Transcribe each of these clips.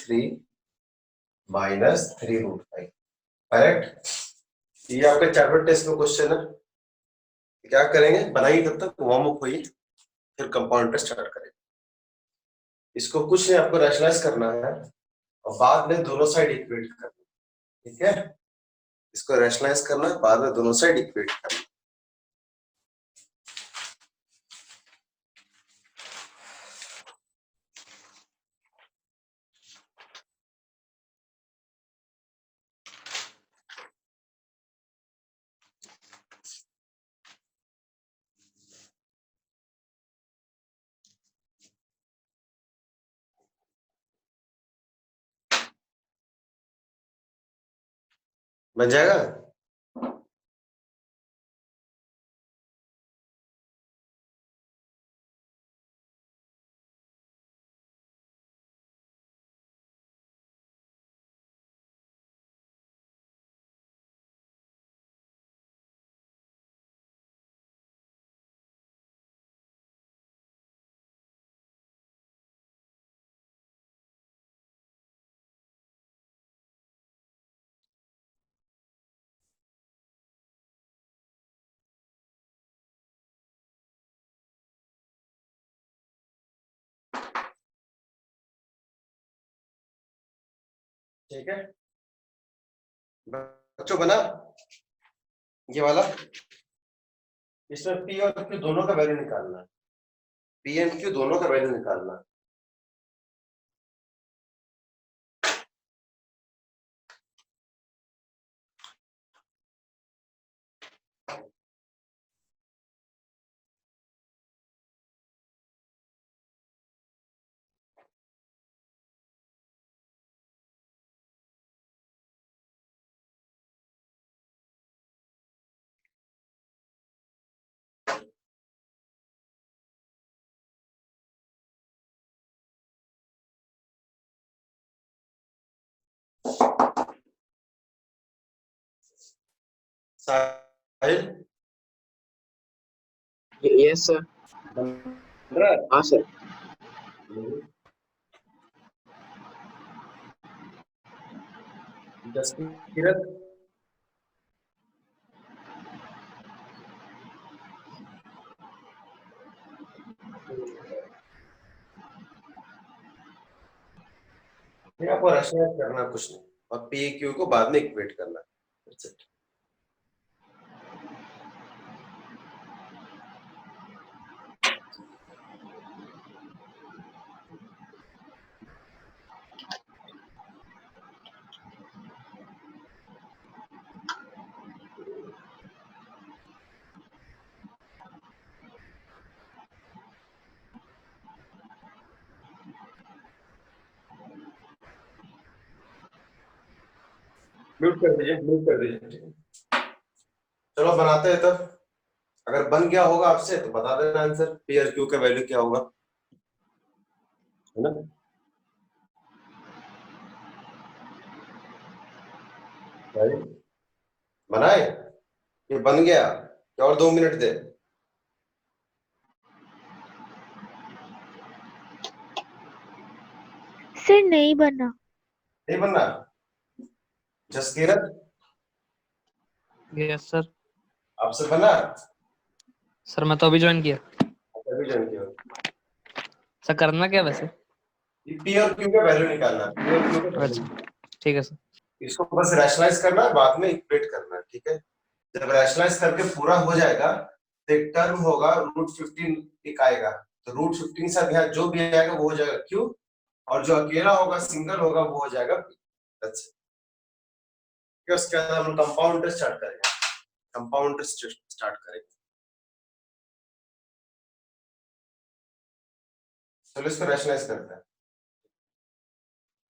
3 minus 3√5। Correct. ये आपके chapter test में क्वेश्चन है। क्या करेंगे, बनाइए तब तक, वार्म अप होइए, फिर कंपाउंड टेस्ट स्टार्ट करेंगे। इसको कुछ नहीं, आपको रैशनलाइज करना है और बाद में दोनों साइड इक्वेट करना, ठीक है। इसको रैशनलाइज करना है, बाद में दोनों साइड इक्वेट करना। बन जाएगा। ठीक है बच्चों, बना ये वाला। इसमें पी और क्यू दोनों का वैल्यू निकालना है, पी एंड क्यू दोनों का वैल्यू निकालना है। साहिल, यस सर। हाँ सर। जसकीरत, आपको रैशनलाइज करना कुछ नहीं और पी क्यू को बाद में इक्वेट करना। That's it. म्यूट कर दीजिए, म्यूट कर दीजिए। चलो बनाते हैं तब। अगर बन गया होगा आपसे तो बता देना आंसर, पी और क्यू का वैल्यू क्या होगा, है ना। भाई बनाए, ये बन गया क्या, और 2 मिनट दे। सर नहीं बना। नहीं बनना। Jaskirat, yes sir. आपसे बना। सर मैं तो अभी ज्वाइन किया। अभी ज्वाइन किया। सर करना क्या वैसे? पी और क्यू का वैल्यू निकालना है, पी और क्यू का value। अच्छा ठीक है सर। इसको बस रैशनलाइज करना है, बाद में इक्वेट करना है, ठीक है। जब रैशनलाइज करके पूरा हो जाएगा तो एक टर्म होगा √15 एक आएगा, तो √15 से यहाँ जो भी आएगा वो हो जाएगा क्यू, और जो अकेला होगा सिंगल होगा वो हो जाएगा पी। उसके बाद हम कंपाउंड टेस्ट स्टार्ट करेंगे, कंपाउंड टेस्ट स्टार्ट करेंगे। चलो इसको रैशनलाइज करते हैं।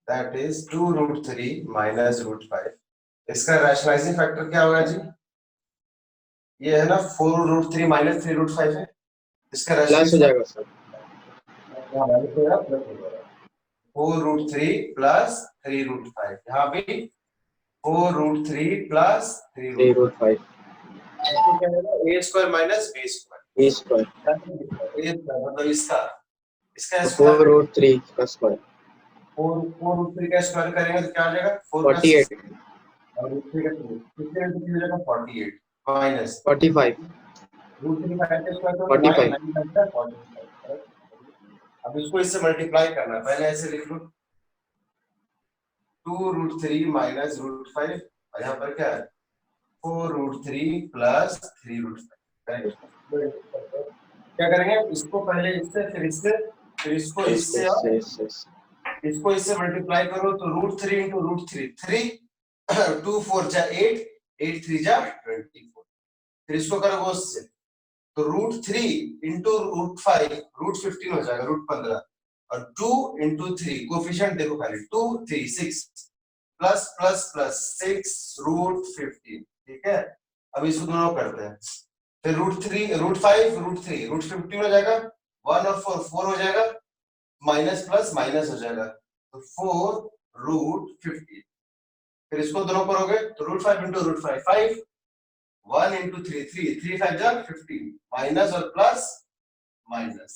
That is 2√3 minus √5। इसका रैशनलाइजिंग फैक्टर क्या होगा जी? ये है ना 4√3 माइनस 3√5 है। इसका प्लस हो जाएगा सर। 4√3 प्लस 3√5, यहाँ भी 4√3 प्लस 3√5। 3√5 क्या होगा, a square minus b square. A square मतलब इसका तो 4√3 का स्क्वायर 4 रूट 3 का स्क्वायर करेंगे तो क्या आ जाएगा 4 का 48 और रूट 3 का 3 कितने इंटू 3 हो जाएगा 48 माइनस 45 रूट 3 का स्क्वायर तो 9 45 9 का 45। अब इसको इससे मल्टीप्लाई करना है, पहले ऐसे लिख लो 2 रूट 3 माइनस रूट 5 और यहाँ पर क्या है 4 रूट 3 प्लस 3 रूट 5। क्या करेंगे इसको पहले इससे फिर इसको इससे और इसको इससे मल्टीप्लाई करो तो रूट 3 इंटू रूट 3 3 2 4 जा 8 8 3 जा 24 फिर इसको करोगे उससे तो रूट 3 इंटू रूट 5 रूट 15 हो जाएगा रूट 15 और 2 इंटू 3 कोफिशिएंट देखो खाली 2 3 6 प्लस प्लस प्लस 6 रूट 15 ठीक है। अब इसको दोनों करते हैं फिर रूट 3 रूट 5 रूट 3 रूट 15 हो जाएगा 1 और 4 4 हो जाएगा माइनस प्लस माइनस हो जाएगा तो 4 रूट 15 फिर इसको दोनों करोगे तो रूट 5 इंटू रूट 5 5 1 इंटू 3 3 3 5 जा 15 माइनस और प्लस माइनस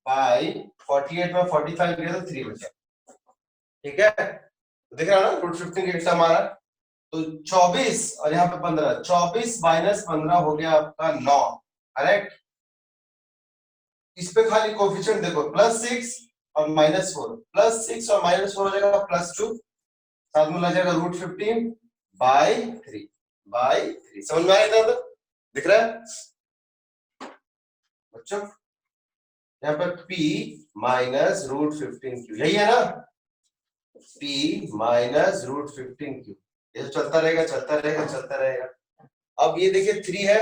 बाई 48 में 45 गया तो 3 बचा ठीक है। देख रहा ना रूट 15 का कितना हमारा तो 24 और यहाँ पे 15 24 माइनस 15 हो गया आपका 9 करेक्ट। इस पे खाली कोफिशिएंट देखो +6 और -4 +6 और -4 हो जाएगा +2 साथ में लग जाएगा रूट 15 बाई 3 समझ में आया था दिख रहा है बच्चों यहाँ पर p माइनस रूट 15 क्यू यही है ना p माइनस रूट 15 क्यू ये तो चलता रहेगा। अब ये देखिए 3 है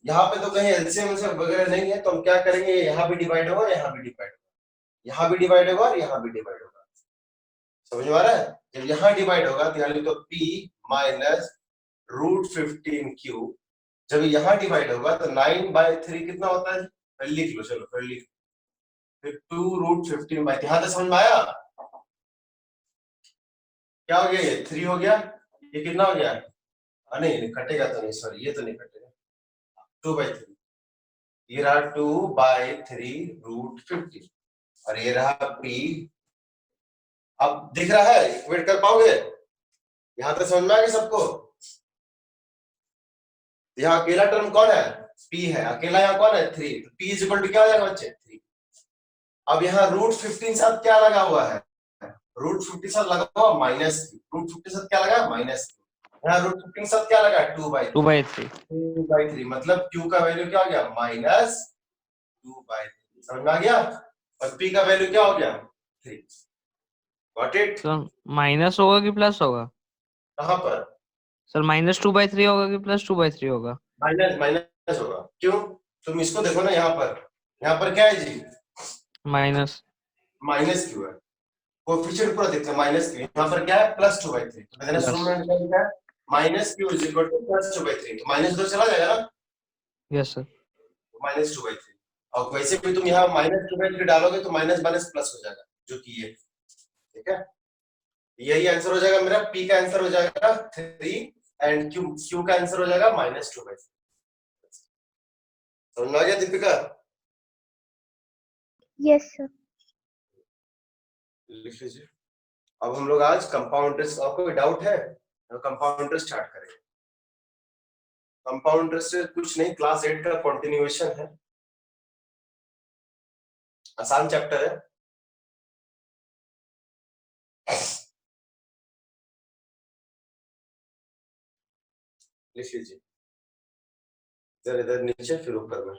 यहाँ पे तो कहीं एलसीएम वगैरह नहीं है तो हम क्या करेंगे यहाँ भी डिवाइड होगा यहाँ भी डिवाइड होगा यहाँ भी डिवाइड होगा और यहाँ भी डिवाइड होगा समझ में आ रहा है। जब यहाँ डिवाइड होगा तो यहाँ तो p माइनस रूट 15 क्यू जब यहाँ डिवाइड होगा तो 9/3 कितना होता है फिर लिख लो चलो फिर लिख फिर 2 रूट 15 बाई यहाँ तक समझ में आया क्या हो गया ये 3 हो गया ये कितना हो गया नहीं कटेगा तो नहीं सॉरी ये तो नहीं कटेगा 2/3 ये रहा 2/3 रूट 15 और ये रहा p अब दिख रहा है इक्वेट कर पाओगे यहां तक समझ में आ गया सबको। यहाँ अकेला टर्म कौन है p है अकेला यहाँ कौन है 3 तो p इज इक्वल टू क्या हो जाएगा बच्चे 3। अब यहाँ रूट 15 साथ क्या लगा हुआ है रूट 15 साथ लगा हुआ माइनस रूट 15 साथ क्या लगा माइनस यहाँ रूट 15 साथ क्या लगा 2/3 मतलब q का वैल्यू क्या हो गया -2/3 समझ में आ गया और p का वैल्यू क्या हो गया 3 गॉट इट। तो माइनस होगा कि प्लस होगा कहां पर सर -2/3 होगा कि +2/3 होगा माइनस माइनस होगा क्यों तुम इसको देखो ना यहाँ पर क्या है जी माइनस माइनस क्यू है कोएफिशिएंट पूरा देखते हैं माइनस क्यू यहाँ पर क्या है +2/3 तो मैंने शुरू में क्या है -q इज इक्वल टू +2/3 तो माइनस उधर चला जाएगा ना यस सर -2/3 और वैसे भी तुम यहाँ -2/3 डालोगे तो माइनस माइनस प्लस हो जाएगा जो कि ये ठीक है यही आंसर हो जाएगा मेरा p का आंसर हो जाएगा 3 एंड q का आंसर हो जाएगा -2/3 समझ में आ गया दीपिका यस सर लिख लीजिए। अब हम लोग आज कंपाउंड इंटरेस्ट आपको कोई डाउट है कंपाउंड इंटरेस्ट स्टार्ट करेंगे। कंपाउंड इंटरेस्ट से कुछ नहीं क्लास 8 का कंटिन्यूएशन है आसान चैप्टर है लिख लीजिए इधर नीचे फिर ऊपर में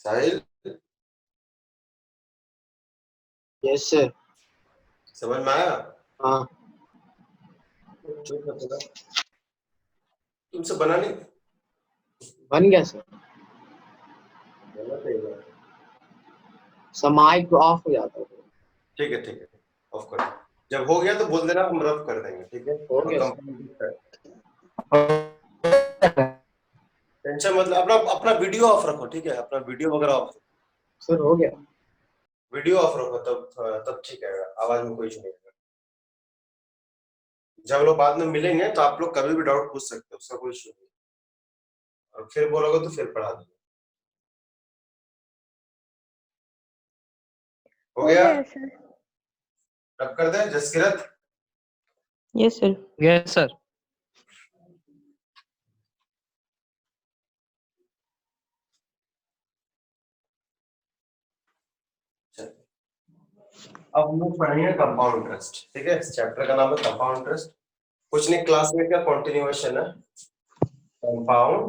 साहिल यस सर समझ में आया हाँ तुमसे बना नहीं बन गया सर समाइक ऑफ हो जाता है ठीक है ऑफ कर दो। जब हो गया तो बोल देना हम रफ कर देंगे ठीक है हो गया टेंशन अच्छा मतलब अपना अपना वीडियो ऑफ रखो, ठीक है, अपना वीडियो वगैरह ऑफ, सर हो गया। वीडियो ऑफ रखो, तब ठीक है, आवाज में कोई इशू नहीं है। जब लोग बाद में मिलेंगे तो आप लोग कभी भी डाउट पूछ सकते हो, उसका कोई इशू नहीं, और फिर बोलोगे तो फिर पढ़ा दूंगा। हो गया सर। रब कर दे Jaskirat. Yes sir. Yes sir. अब हम लोग पढ़ेंगे कंपाउंड इंटरेस्ट, ठीक है, इस चैप्टर का नाम है कंपाउंड इंटरेस्ट। कुछ नहीं, क्लास में क्या कंटिन्यूएशन है, कंपाउंड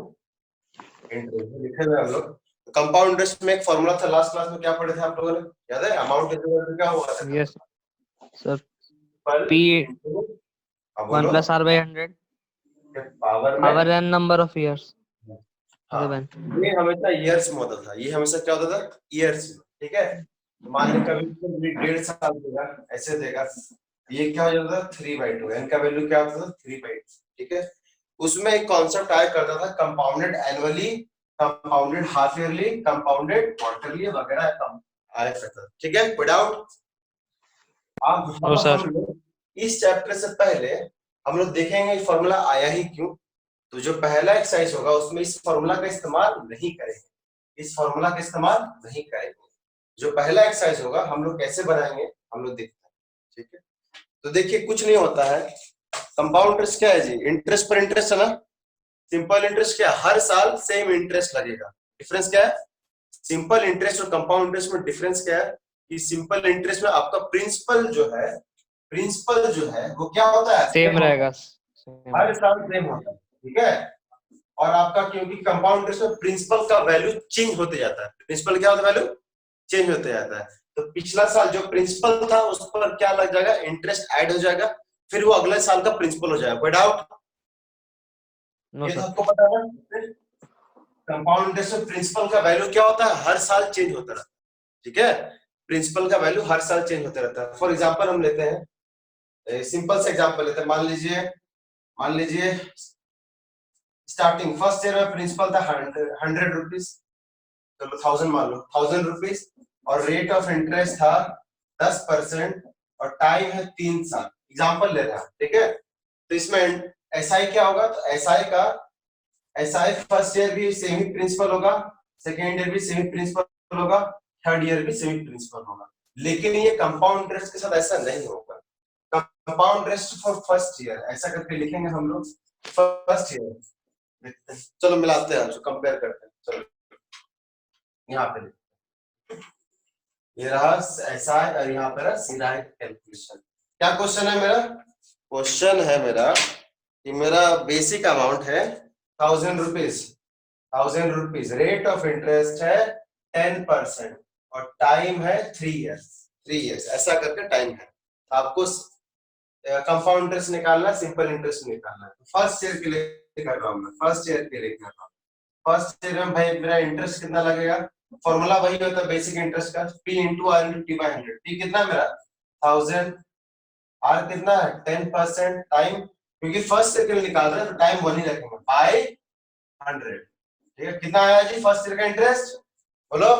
इंटरेस्ट लिखे हुए हम लोग। कंपाउंड इंटरेस्ट में एक फॉर्मूला था, लास्ट क्लास में क्या पढ़े थे आप लोगों ने, याद है? अमाउंट क्या हुआ था? Yes sir. पर P अब 1 बोलो plus R by 100 पावर में power n number of years हाँ, given। ये हमेशा ईयर्स में होता था, ये हमेशा क्या होता था, ईयर्स में, ठीक है। मान ली कभी 1.5 साल देगा, ऐसे देगा, ये क्या हो जाता था 3/2, n का वैल्यू क्या होता था 3/2, ठीक है। उसमें एक कॉन्सेप्ट आया करता था compounded annually, compounded half yearly, compounded quarterly वगैरह आया करता था, ठीक है, कोई डाउट? आप नो सर। हम लोग इस चैप्टर से पहले हम लोग देखेंगे ये फॉर्मूला आया ही क्यों, तो जो पहला एक्सरसाइज होगा उसमें इस फॉर्मूला का इस्तेमाल नहीं करेंगे, इस फॉर्मूला का इस्तेमाल नहीं करेंगे। जो पहला एक्सरसाइज होगा हम लोग कैसे बनाएंगे हम लोग देखते हैं, ठीक है। तो देखिए कुछ नहीं होता है, कंपाउंड इंटरेस्ट क्या है जी, इंटरेस्ट पर इंटरेस्ट है ना, सिंपल इंटरेस्ट क्या, हर साल सेम इंटरेस्ट लगेगा। डिफरेंस क्या है, सिंपल इंटरेस्ट और कंपाउंड इंटरेस्ट में डिफरेंस क्या है कि सिंपल इंटरेस्ट में आपका प्रिंसिपल जो है वो क्या होता है, सेम रहेगा। हर साल सेम होता है, ठीक है। और आपका क्योंकि कंपाउंड इंटरेस्ट में प्रिंसिपल का वैल्यू चेंज होते जाता है, प्रिंसिपल क्या होता है, वैल्यू चेंज होते जाता है। तो पिछला साल जो प्रिंसिपल था उस पर क्या लग जाएगा, इंटरेस्ट ऐड हो जाएगा, फिर वो अगले साल का प्रिंसिपल हो जाएगा। कोई डाउट? नो ये तो सर। आपको पता है ना, कंपाउंड इंटरेस्ट में प्रिंसिपल का वैल्यू क्या होता है, हर साल चेंज होता रहता है, ठीक है। प्रिंसिपल का वैल्यू हर साल चेंज होता रहता है। फॉर एग्जांपल हम लेते हैं, सिंपल सा एग्जांपल लेते हैं, मान लीजिए स्टार्टिंग फर्स्ट ईयर में प्रिंसिपल था 100 रुपीज, चलो 1000 मान लो, 1000 रुपीज, और रेट ऑफ इंटरेस्ट था 10% और टाइम है 3 साल, एग्जांपल ले रहे हैं, ठीक है। तो इसमें एसआई क्या होगा, तो एसआई फर्स्ट ईयर भी सेम ही प्रिंसिपल होगा, सेकेंड ईयर भी सेम ही प्रिंसिपल होगा, थर्ड ईयर भी सेम ही प्रिंसिपल होगा। लेकिन ये कंपाउंड इंटरेस्ट के साथ ऐसा नहीं होगा। Compound interest for first year ऐसा करके लिखेंगे हम लोग, फर्स्ट ईयर, चलो मिलाते हैं, कंपेयर करते हैं, चलो यहाँ पे ये रहा एसआई और यहाँ पे रहा सीधा कैलकुलेशन। क्या क्वेश्चन है मेरा, क्वेश्चन है मेरा कि मेरा बेसिक अमाउंट है 1000 रुपीज, रेट ऑफ इंटरेस्ट है 10% और टाइम है 3 इयर्स, ऐसा करके टाइम है। आपको कंपाउंड इंटरेस्ट निकालना, सिंपल इंटरेस्ट निकालना है। फर्स्ट ईयर के लिए कर रहा हूँ मैं, फर्स्ट ईयर के लिए कर रहा हूँ। फर्स्ट ईयर में भाई मेरा इंटरेस्ट कितना लगेगा, फॉर्मूला वही होता है बेसिक इंटरेस्ट का, P × R × T/100। P कितना मेरा 1000, R कितना है 10%, टाइम क्योंकि फर्स्ट ईयर के लिए निकाल रहे हैं तो टाइम 1 ही रखेंगे, बाय 100, ठीक है। कितना आया जी फर्स्ट ईयर का इंटरेस्ट, बोलो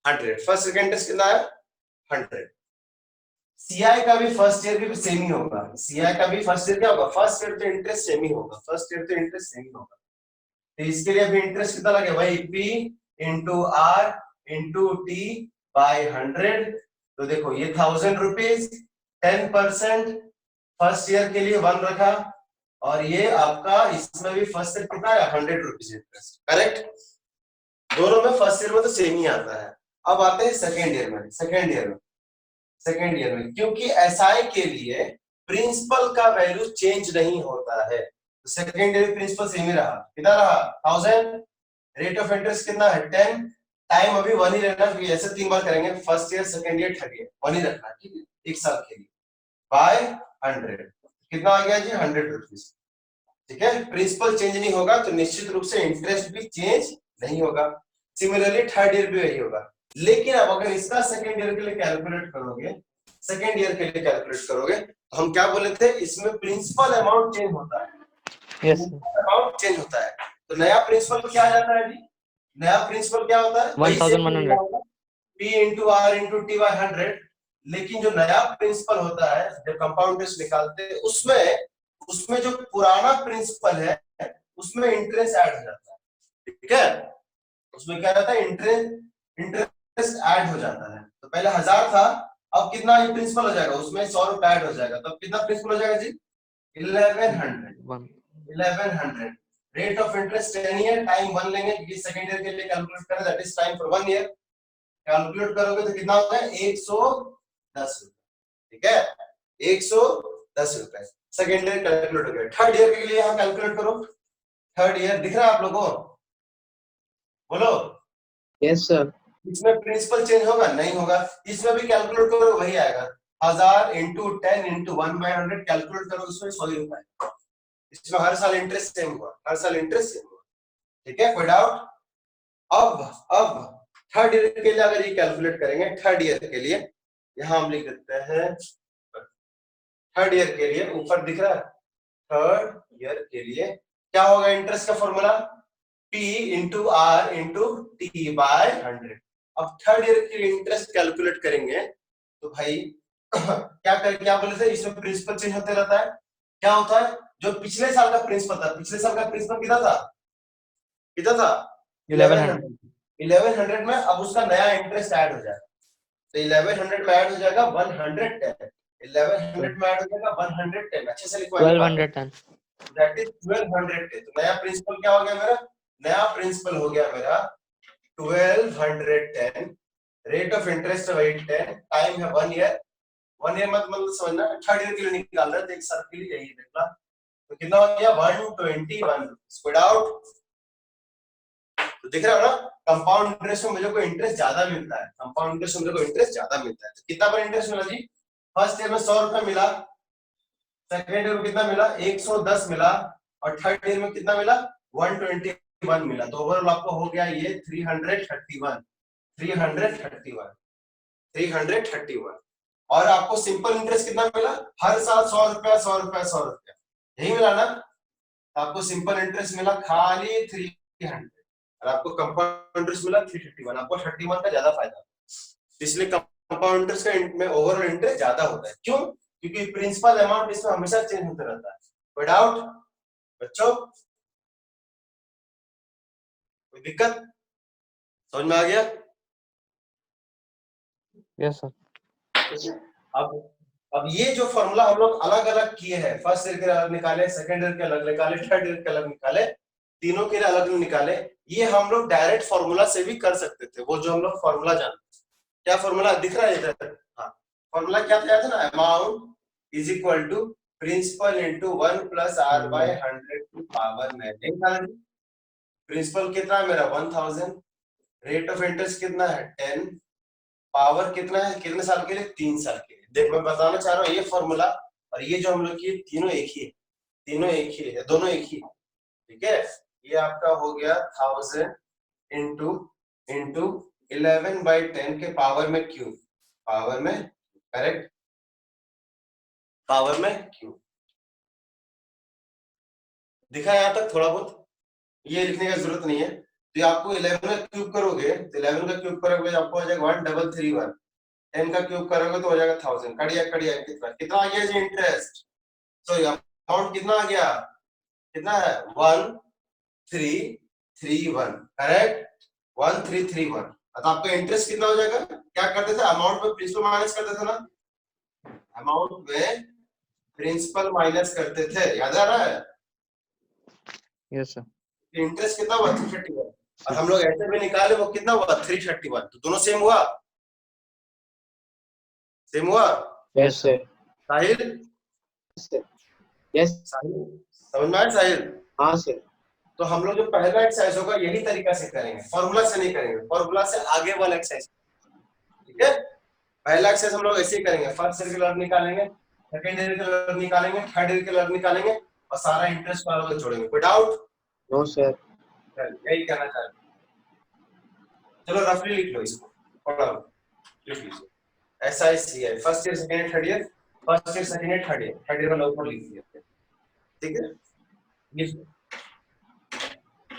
100। फर्स्ट ईयर का इंटरेस्ट कितना है 100। सीआई का भी फर्स्ट ईयर भी सेम ही होगा, सीआई का भी फर्स्ट ईयर क्या होगा, फर्स्ट ईयर तो इंटरेस्ट सेम ही होगा, फर्स्ट ईयर तो इंटरेस्ट सेम ही होगा। तो इसके लिए भी इंटरेस्ट कितना लगे भाई, P × R × T/100। तो देखो ये 1000 रुपीज, 10% फर्स्ट ईयर के लिए 1 रखा, और ये आपका इसमें भी फर्स्ट ईयर कितना है 100 रुपीज इंटरेस्ट, करेक्ट। दोनों में फर्स्ट ईयर में तो सेम ही आता है। अब आते हैं सेकेंड ईयर में क्योंकि एसआई के लिए प्रिंसिपल का वैल्यू चेंज नहीं होता है, तो सेकेंड ईयर प्रिंसिपल सेम ही रहा, कितना रहा 1000, रेट ऑफ इंटरेस्ट कितना है 10, टाइम अभी 1 ही रहना, क्योंकि ऐसे 3 बार करेंगे, first year second year third year 1 ही रखना, ठीक है, 1 साल के लिए, बाय 100 कितना आ गया जी 100 रुपीज, ठीक है। प्रिंसिपल चेंज नहीं होगा तो निश्चित रूप से इंटरेस्ट भी चेंज नहीं होगा। सिमिलरली थर्ड ईयर भी वही होगा। लेकिन अब अगर इसका सेकेंड ईयर के लिए कैलकुलेट करोगे तो हम क्या बोले थे, इसमें प्रिंसिपल अमाउंट चेंज होता है, यस अमाउंट चेंज होता है। तो नया प्रिंसिपल क्या आ जाता है जी? नया प्रिंसिपल क्या होता है? 1100 P into R into T by 100। लेकिन जो नया प्रिंसिपल होता है जब कंपाउंड इंटरेस्ट निकालते हैं उसमें जो पुराना प्रिंसिपल है उसमें इंटरेस्ट ऐड हो जाता है, ठीक है? उसमें क्या रहता है? इंटरेस्ट ऐड हो जाता है। तो पहले 1000 था, अब कितना ये प्रिंसिपल हो जाएगा? उसमें 100 रुपए ऐड हो जाएगा, तब कितना प्रिंसिपल हो जाएगा जी? 1100। Rate of interest 10 year, time 1 लेंगे क्योंकि सेकंड ईयर के लिए कैलकुलेट करें, that is time for 1 year. Calculate करोगे तो कितना होता है? 110 रुपए, ठीक है? 110 रुपए सेकंड ईयर कैलकुलेट हो गया। थर्ड ईयर के लिए यहां कैलकुलेट करो। थर्ड ईयर दिख रहा है आप लोगों को? बोलो। Yes sir. इसमें प्रिंसिपल चेंज होगा? नहीं होगा। इसमें भी कैलकुलेट करो वही आएगा, 1000 इंटू 10 इंटू 1/100 कैलकुलेट करो, उसमें 100 रुपए। इसमें हर साल इंटरेस्ट सेम हुआ, हर साल इंटरेस्ट सेम हुआ, ठीक है? कोई डाउट? अब थर्ड ईयर के लिए अगर ये कैलकुलेट करेंगे, थर्ड ईयर के लिए यहां हम लिख देते हैं, थर्ड ईयर के लिए ऊपर दिख रहा है, थर्ड ईयर के लिए क्या होगा? इंटरेस्ट का formula P into R into T by 100। अब थर्ड ईयर के लिए इंटरेस्ट कैलकुलेट करेंगे तो भाई क्या बोले थे? इसमें प्रिंसिपल चेंज होते रहता है। क्या होता है? जो पिछले साल का प्रिंसिपल था, पिछले साल का प्रिंसिपल कितना था? 1100 में अब उसका नया इंटरेस्ट ऐड हो जाएगा, तो 1100 में ऐड हो जाएगा 110। 1100 में ऐड हो जाएगा 110। अच्छे से लिखो, 1210 दैट इज 1210। तो नया प्रिंसिपल क्या हो गया मेरा? नया प्रिंसिपल हो गया मेरा 1210। रेट ऑफ इंटरेस्ट है 10, टाइम है 1 ईयर। 1 ईयर मतलब समझना, थर्ड ईयर के लिए निकाल रहे थे, एक साल के लिए, यही देखना। तो कितना हो गया? 121 स्प्रेड आउट। तो दिख रहा है ना? कंपाउंड इंटरेस्ट में मुझे को इंटरेस्ट ज्यादा मिलता है, कंपाउंड इंटरेस्ट में मुझे को इंटरेस्ट ज्यादा मिलता है। तो कितना पर इंटरेस्ट मिला जी? फर्स्ट ईयर में 100 रुपए मिला, सेकंड ईयर में कितना मिला? 110 मिला, और थर्ड ईयर में कितना मिला? 121 मिला। तो ओवरऑल आपको हो गया ये 331। और आपको सिंपल इंटरेस्ट कितना मिला? हर साल 100 रुपया 100 रुपया 100 रुपया, यही मिला ना? आपको सिंपल इंटरेस्ट मिला खाली 300, और आपको कंपाउंड इंटरेस्ट मिला 351। आपको 31 का ज्यादा फायदा, इसलिए कंपाउंड इंटरेस्ट का में ओवरऑल इंटरेस्ट ज्यादा होता है। क्यों? क्योंकि प्रिंसिपल अमाउंट इसमें हमेशा चेंज होता रहता है। कोई डाउट बच्चों? कोई दिक्कत? समझ में आ गया? Yes sir. अब ये जो फॉर्मूला हम लोग अलग अलग किए हैं, फर्स्ट ईयर के अलग निकाले, सेकंड ईयर के अलग निकाले, थर्ड ईयर के अलग निकाले, तीनों के लिए अलग निकाले, ये हम लोग डायरेक्ट फॉर्मूला से भी कर सकते थे। वो जो हम लोग फॉर्मूला जानते, क्या फॉर्मूला दिख रहा है इधर? हाँ, फॉर्मूला क्या था ना? Amount is equal to principal into 1 plus R by 100 to power 9। Principal कितना है मेरा? 1000। रेट ऑफ इंटरेस्ट कितना है? 10। पावर कितना है? कितने साल के लिए? 3 साल के लिए। देख मैं बताना चाह रहा हूँ, ये फॉर्मूला और ये जो हम लोग की तीनों एक ही है, तीनों एक ही है, दोनों एक ही है, ठीक है? ये आपका हो गया 1000 इंटू 11/10 के पावर में क्यूब, पावर में, करेक्ट, पावर में क्यूब। दिखा यहाँ तक थोड़ा बहुत? ये लिखने की जरूरत नहीं है। तो आपको 11 का क्यूब करोगे तो 11 का क्यूब करोगे आपको हो जाएगा 1331। 10 का क्यूब करोगे तो हो जाएगा 1000। कड़िया कितना आ गया जी इंटरेस्ट? सॉरी अमाउंट कितना आ गया? कितना है? 1331, करेक्ट, 1331। तो आपका इंटरेस्ट कितना हो जाएगा? क्या करते थे? अमाउंट में प्रिंसिपल माइनस करते थे ना, अमाउंट में प्रिंसिपल माइनस करते थे, याद आ रहा है? Yes sir. इंटरेस्ट कितना हुआ? 331। और हम लोग ऐसे भी निकाले, वो कितना हुआ? 331। तो दोनों सेम हुआ, सेम हुआ? Yes sir. साहिल, यस। समझ में आया साहिल? हाँ सर। तो हम लोग जो पहला एक्सरसाइज होगा यही तरीका से करेंगे, फॉर्मूला से नहीं करेंगे, फॉर्मूला से आगे वाला एक्सरसाइज, ठीक है? पहला एक्सरसाइज हम लोग ऐसे ही करेंगे, फर्स्ट ईयर के लर्न निकालेंगे, सेकंड ईयर के लर्न निकालेंगे, थर्ड ईयर के लर्न निकालेंगे, और सारा इंटरेस्ट वाला लोग जोड़ेंगे। कोई डाउट? No sir. यही कहना चाह रहे। चलो रफली लिख लो इसको, पढ़ो, लिख लीजिए। SICI first year second year third year, first year second year third year, third year वाला ऊपर लिख दिया, ठीक है? लिख लो।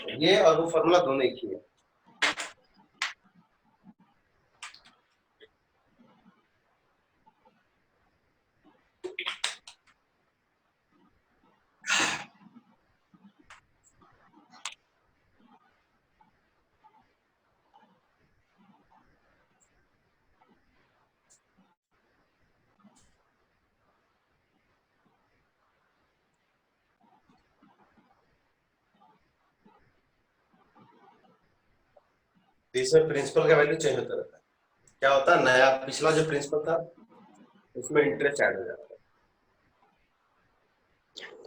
ये और वो फॉर्मूला दोनों एक ही है। तो इसमें प्रिंसिपल का वैल्यू चेंज होता रहता है। क्या होता है, नया पिछला जो प्रिंसिपल था उसमें इंटरेस्ट ऐड हो जाता है।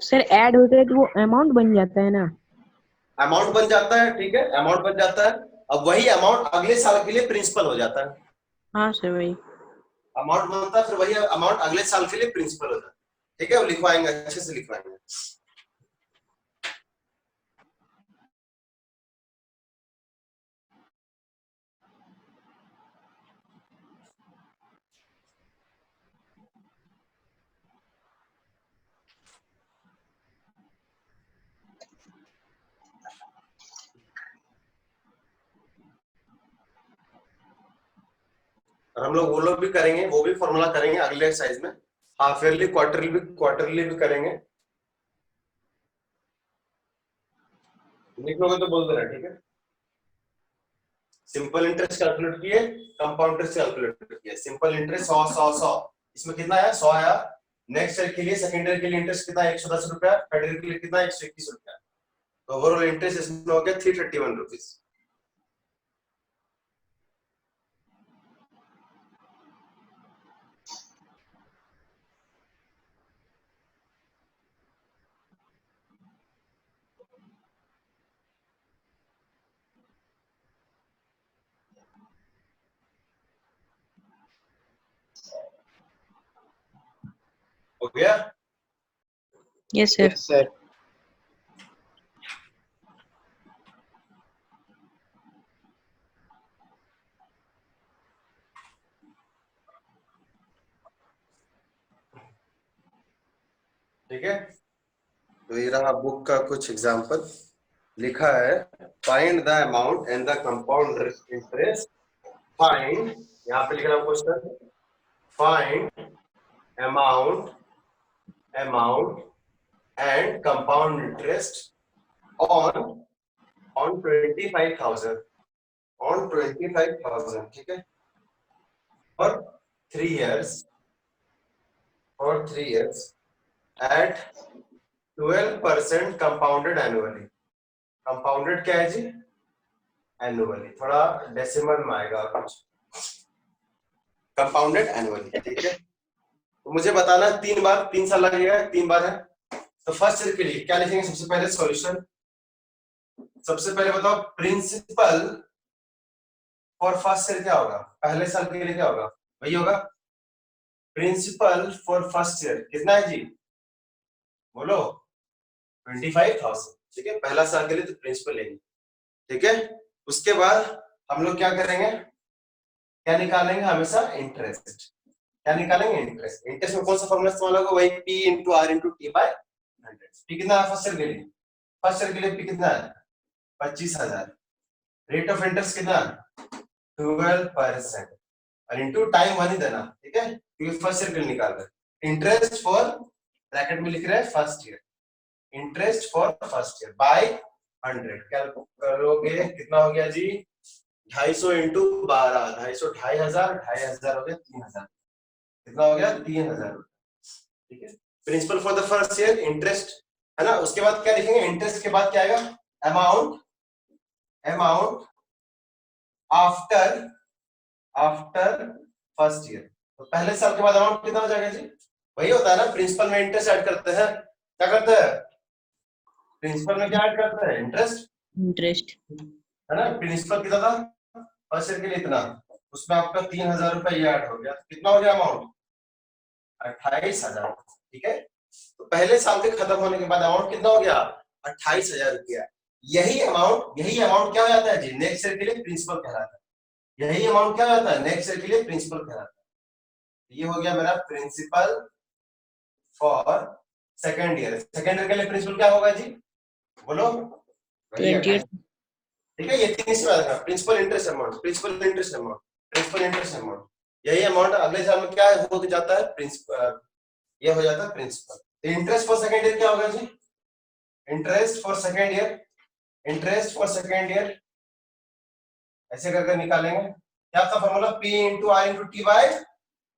सर ऐड होता है तो वो अमाउंट बन जाता है ना? अमाउंट बन जाता है, ठीक है, अमाउंट बन जाता है। अब वही अमाउंट अगले साल के लिए प्रिंसिपल हो जाता है। हाँ सर वही। अमाउंट बनता है, फिर वही अमाउंट अगले साल के लिए प्रिंसिपल होता है। ठीक है, वो लिखवाएंगे, अच्छे से लिखवाएंगे। और हम लोग वो लोग भी करेंगे, वो भी फॉर्मूला करेंगे अगले एक्सरसाइज में। हाफ ईयरली, क्वार्टरली भी करेंगे। लिख लोगे तो बोल देना, ठीक है। सिंपल इंटरेस्ट कैलकुलेट किए, कंपाउंड इंटरेस्ट कैलकुलेट किए। सिंपल इंटरेस्ट 100 इसमें कितना है, 100 आया। नेक्स्ट ईयर के लिए, सेकेंड ईयर के लिए इंटरेस्ट कितना है, 110 रुपया। थर्ड ईयर के लिए कितना है, 121 रुपया। तो ओवरऑल इंटरेस्ट इसमें हो गया 331 रुपीज। हो गया। Yes sir. Yes, sir. ठीक है, तो ये रहा बुक का कुछ एग्जांपल। लिखा है find the amount and the compound interest. Find, यहाँ पे लिख रहा हूँ question, find amount and compound interest on 25,000, ठीक है, for 3 years, at 12% compounded annually। Compounded क्या है जी, एनुअली, थोड़ा डेसिमल में आएगा कुछ, कंपाउंडेड एनुअली, ठीक है। तो मुझे बताना 3 साल लगेगा, 3 बार है। तो फर्स्ट ईयर के लिए क्या लिखेंगे, सबसे पहले सॉल्यूशन। सबसे पहले बताओ प्रिंसिपल फॉर फर्स्ट ईयर क्या होगा, पहले साल के लिए क्या होगा, वही होगा प्रिंसिपल फॉर फर्स्ट ईयर। कितना है जी, बोलो 25,000, ठीक है, पहला साल के लिए तो प्रिंसिपल लेंगे, ठीक है। उसके बाद हम लोग क्या करेंगे, क्या निकालेंगे, हमेशा इंटरेस्ट। क्या निकालेंगे, इंटरेस्ट। इंटरेस्ट में कौन सा फॉर्मूला इस्तेमाल होगा, वही P into R into T by 100। P कितना है फर्स्ट ईयर के लिए, फर्स्ट ईयर के लिए P कितना है, 25,000। रेट ऑफ इंटरेस्ट कितना, 12%, और इंटू टाइम 1 ही देना, ठीक है, क्योंकि फर्स्ट ईयर के लिए निकाल रहे। इंटरेस्ट फॉर, ब्रैकेट में लिख रहे हैं first year, interest for first year by 100। क्या करोगे, कितना हो गया जी, 250 इंटू 12, 250, 2,500, 2,500 हो गया 3,000। कितना हो गया, 3,000, ठीक है। Principal for the first year, interest है ना। उसके बाद क्या लिखेंगे, इंटरेस्ट के बाद क्या आएगा, अमाउंट आफ्टर फर्स्ट ईयर। तो पहले साल के बाद अमाउंट कितना हो जाएगा जी, वही होता है ना, प्रिंसिपल में इंटरेस्ट ऐड करते हैं। क्या करते हैं, प्रिंसिपल में क्या ऐड करते हैं, इंटरेस्ट। है ना। प्रिंसिपल कितना था फर्स्ट ईयर के लिए, इतना, उसमें आपका 3,000 रुपए ऐड हो गया। कितना हो गया अमाउंट, 28,000, ठीक है। तो पहले साल के खत्म होने के बाद अमाउंट कितना हो गया, 28,000 रुपया। यही अमाउंट क्या हो जाता है जी, नेक्स्ट ईयर के लिए प्रिंसिपल कहलाता है। यही अमाउंट क्या हो जाता है, नेक्स्ट ईयर के लिए प्रिंसिपल कहलाता है। ये हो गया मेरा principal for second year. Second year के लिए प्रिंसिपल क्या होगा जी, बोलो वही है 28 ठीक है। ये तीन इसमें आएगा, principal interest amount, principal interest amount, principal interest amount. यही अमाउंट अगले साल में क्या हो जाता है, प्रिंसिपल, ये हो जाता है principal. Interest for second year क्या होगा जी, interest for second year, interest for second year ऐसे करके निकालेंगे। क्या आपका formula, P into R into T by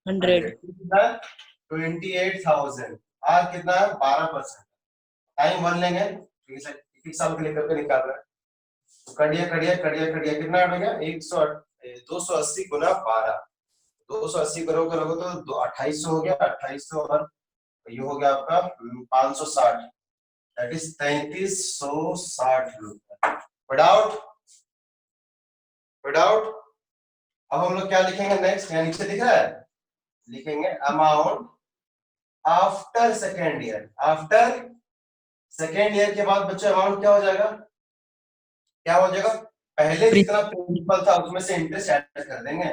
100 28,000। R कितना है 12%। टाइम 1 लेंगे, एक साल के लिए करके निकाल रहे हैं। तो कड़िया कड़िया कड़िया कड़िया कितना ऐड हो गया, 280 गुना 12, 280 करोगे तो 2800 हो गया, 2800 और ये हो गया आपका 560, दैट इज 3360 रुपए विदाउट विदाउट। अब हम लोग क्या लिखेंगे नेक्स्ट, यहाँ नीचे दिख रहा है, लिखेंगे amount after second year. After second year के बाद बच्चों अमाउंट क्या हो जाएगा, क्या हो जाएगा, पहले जितना प्रिंसिपल था उसमें से इंटरेस्ट ऐड कर देंगे।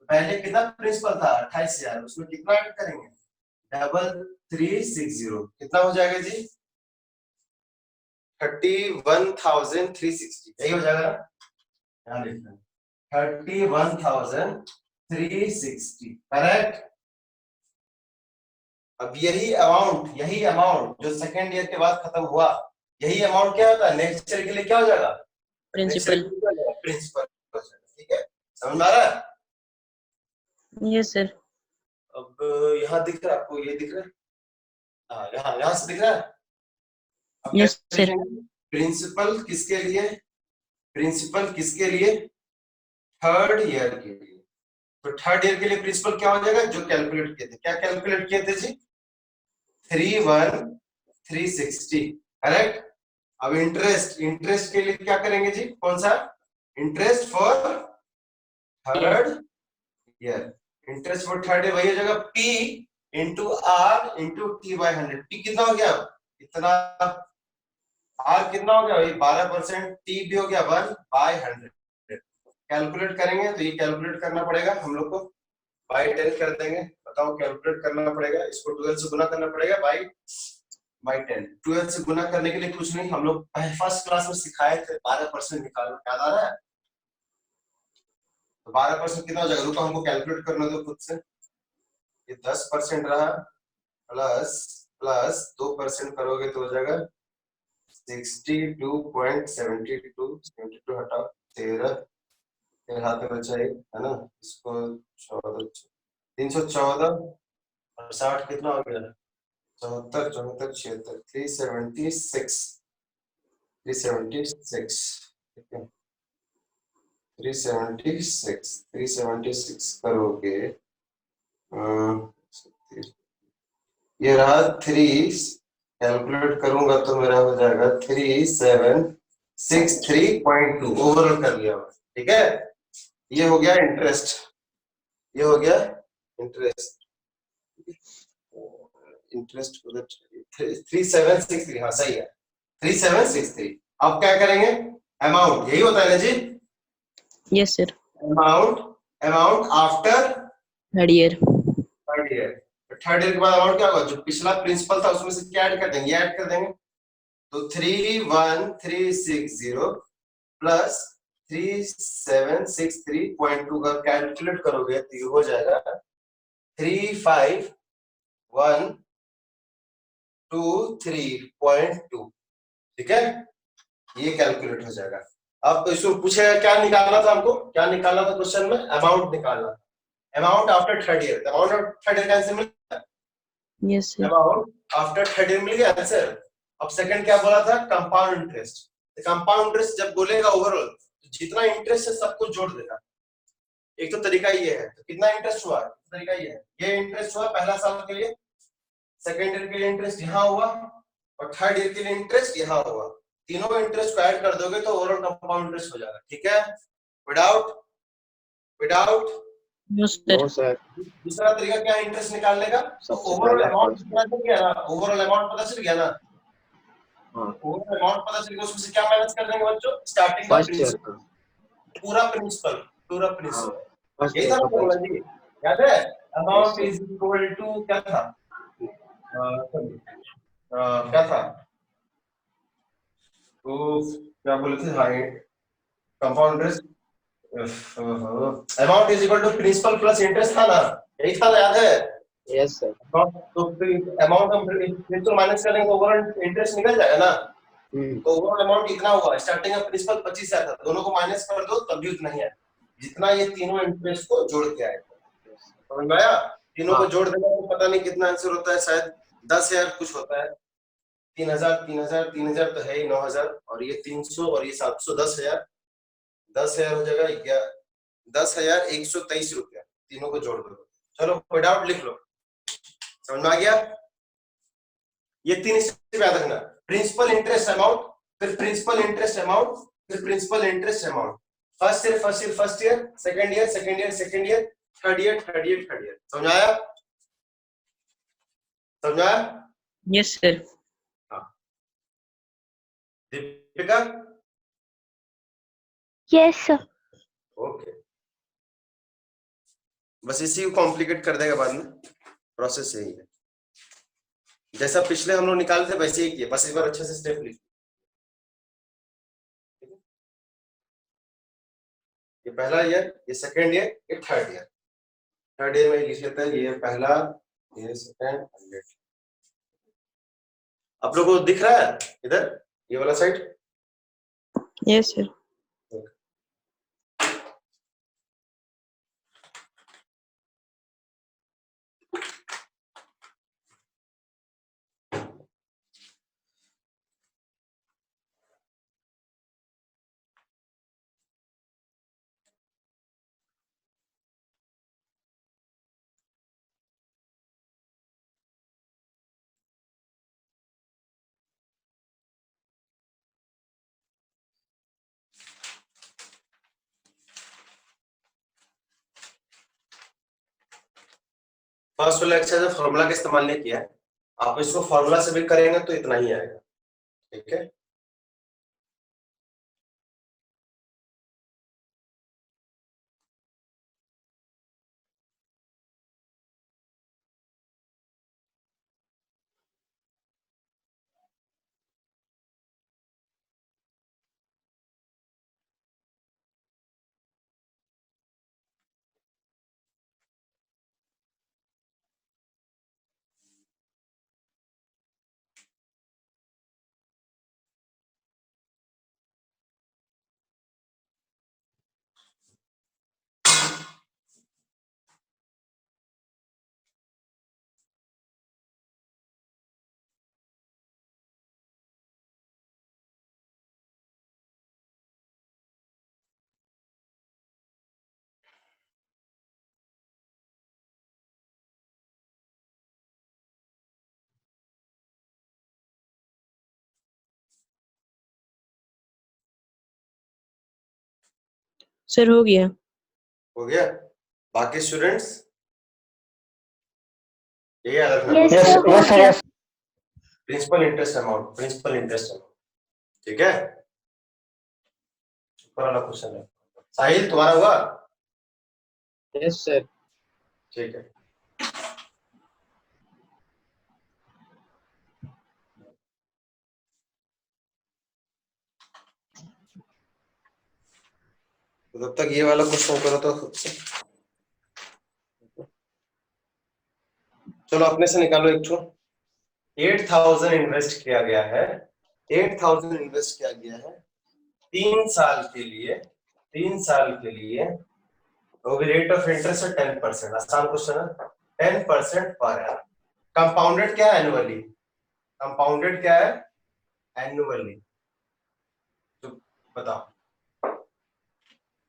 पहले कितना प्रिंसिपल था 28,000, उसमें कितना ऐड करेंगे 3360, कितना हो जाएगा जी 31,360, यही हो जाएगा ना, यहाँ लिखना 31,360 करेक्ट। अब यही अमाउंट जो सेकेंड ईयर के बाद खत्म हुआ, यही अमाउंट क्या होता है नेक्स्ट ईयर के लिए, क्या हो जाएगा प्रिंसिपल। प्रिंसिपल हो जाएगा। ठीक है, समझ में आ रहा है। Yes sir. अब यहाँ दिख रहा है आपको, ये दिख रहा है, हाँ यहाँ से दिख रहा है। अब यस सर। प्रिंसिपल किसके लिए, प्रिंसिपल किसके लिए, थर्ड ईयर के लिए। तो थर्ड ईयर के लिए प्रिंसिपल क्या हो जाएगा, जो कैलकुलेट किए थे, क्या कैलकुलेट किए थे जी 31,360 करेक्ट। अब इंटरेस्ट के लिए क्या करेंगे जी, कौन सा, interest for third year, interest for third year वही हो जाएगा P into R into T by 100। P कितना हो गया, इतना, R कितना हो गया भाई 12%, T भी हो गया 1 बाय 100। कैलकुलेट करेंगे तो ये कैलकुलेट करना पड़ेगा हम लोग को, बाय 10 कर देंगे, बताओ कैलकुलेट करना पड़ेगा, इसको 12 से गुना करना पड़ेगा बाय 10। 12 से गुना करने के लिए कुछ नहीं, हम लोग फर्स्ट क्लास में सिखाए थे 12% निकालना, याद आ रहा है। तो 12% कितना हो जाएगा, रुको हमको कैलकुलेट करने दो खुद से। ये 10% रहा, प्लस प्लस 2% करोगे तो हो जाएगा 62.72, 72 हटाओ 13, फिर हाथ में बचा एक है ना, इसको 14, 314 और 60 कितना हो गया 74, 74, 76, 376 ठीक है, 376 करोगे, ये रहा 3, कैलकुलेट करूंगा तो मेरा हो जाएगा 3763.2 ओवरऑल कर लिया, ठीक है। ये हो गया इंटरेस्ट, ये हो गया इंटरेस्ट, इंटरेस्ट 3763, हाँ सही है 3763। अब क्या करेंगे, अमाउंट यही होता है ना जी, yes sir. Amount after third year. Third year. Third year के बाद अमाउंट क्या होगा, जो पिछला प्रिंसिपल था उसमें से क्या ऐड कर देंगे, ऐड कर देंगे। तो 31,360 प्लस 3763.2 का कैलकुलेट करोगे तो ये हो जाएगा 35,123.2, ठीक है, ये कैलकुलेट हो जाएगा। अब तो इसको पूछेगा क्या निकालना था, हमको क्या निकालना था क्वेश्चन में, अमाउंट निकालना था, amount after third year. Amount of third year का आंसर मिल गया, yes sir. Amount after third year मिल गया आंसर। अब सेकंड क्या बोला था, कंपाउंड इंटरेस्ट। कंपाउंड इंटरेस्ट जब बोलेगा ओवरऑल तो जितना इंटरेस्ट है सबको जोड़ देगा। एक तो तरीका ये है, तो कितना इंटरेस्ट हुआ, तरीका ये है, ये इंटरेस्ट हुआ पहला साल के लिए, सेकंड ईयर के लिए इंटरेस्ट यहाँ हुआ और थर्ड ईयर के लिए इंटरेस्ट यहाँ हुआ। तीनों इंटरेस्ट को ऐड कर दोगे तो ओवरऑल कंपाउंड इंटरेस्ट हो जाएगा, ठीक है, without no sir. No sir. दूसरा तरीका क्या है इंटरेस्ट निकालने का, तो सबसे ओवरऑल पहले अमाउंट पता चल गया ना, ओवरऑल अमाउंट पता चल गया ना, हाँ ओवरऑल अमाउंट पता चल गया, उसमें से क्या माइनस कर देंगे बच्चों, स्टार्टिंग का फर्स्ट ईयर प्रिंसिपल, पूरा प्रिंसिपल फर्स्ट यही ईयर था ना का फॉर्मूला जी, याद है, amount Yes, is equal to क्या था, क्या था, तो क्या बोले थे? हाँ, compound interest amount is equal to principal plus interest था ना, यही था, याद है? Yes sir. तो अमाउंट हम प्रिंसिपल माइनस करेंगे तो ओवरऑल इंटरेस्ट निकल जाएगा ना। तो ओवरऑल अमाउंट कितना हुआ? स्टार्टिंग में प्रिंसिपल 25,000 था, दोनों को माइनस कर दो तब भी उतना ही है जितना ये तीनों इंटरेस्ट को जोड़ के आएगा। समझ में आया? तीनों को जोड़ देगा तो पता नहीं कितना आंसर होता है, शायद 10,000 कुछ होता है। 3,000 तो है ही, 9,000 और ये 300 और ये 700, 10,000 हो जाएगा 10,123 रुपया, तीनों को जोड़ दो। चलो कोई डाउट लिख लो, समझ में आ गया? ये 3 स्टेप याद रखना, प्रिंसिपल इंटरेस्ट अमाउंट, फिर प्रिंसिपल इंटरेस्ट अमाउंट, फिर principal interest amount. First year, second year, third year. समझ आया? Yes, sir. Deepika? Yes sir. Okay, बस इसी को कॉम्प्लिकेट कर देगा बाद में, प्रोसेस यही है। जैसा पिछले हम लोग निकाले थे वैसे ही किए, बस एक बार अच्छे से स्टेप लिख। ये पहला ईयर, ये सेकंड ईयर, ये थर्ड ईयर। थर्ड ईयर में लिख लेते हैं, ये पहला, ये सेकंड। आप लोगों को दिख रहा है इधर ये वाला साइड? Yes, sir. फर्स्ट वाला एक्सरसाइज फॉर्मूला का इस्तेमाल नहीं किया है, आप इसको फॉर्मूला से भी करेंगे तो इतना ही आएगा। ठीक है, Sir, हो गया। हो गया। बाकी स्टूडेंट्स ये याद रखना, yes sir. Principal interest amount, ठीक है। ऊपर वाला क्वेश्चन है। साहिल तुम्हारा हुआ? Yes sir. ठीक है, तो जब तक ये वाला क्वेश्चन करो तो खुद से। चलो अपने से निकालो एक 8,000 इन्वेस्ट किया गया है, 8,000 इन्वेस्ट किया गया है 3 साल के लिए, तो रेट ऑफ इंटरेस्ट है 10%। आसान क्वेश्चन है, 10% पर एनम। कंपाउंडेड क्या है? एनुअली। तो बताओ,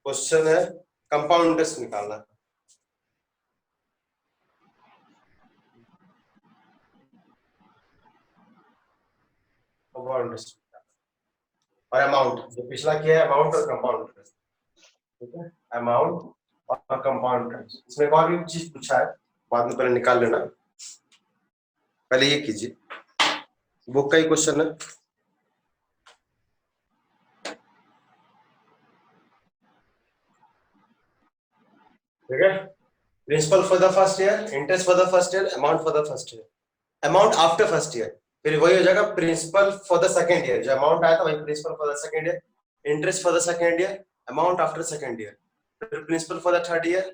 क्वेश्चन है कंपाउंड इंटरेस्ट निकालना। और अमाउंट जो पिछला किया है, अमाउंट और कंपाउंड इंटरेस्ट। ठीक है, अमाउंट और कंपाउंड इंटरेस्ट। इसमें एक और भी चीज पूछा है, बाद में पहले निकाल लेना, पहले ये कीजिए, बुक का ही क्वेश्चन है। ठीक है, principal for the first year, interest for the first year, amount for the first year, amount after first year, फिर वही हो जाएगा principal for the second year, जो अमाउंट आया था वही principal for the second year, interest for the second year, amount after second year, फिर principal for the third year,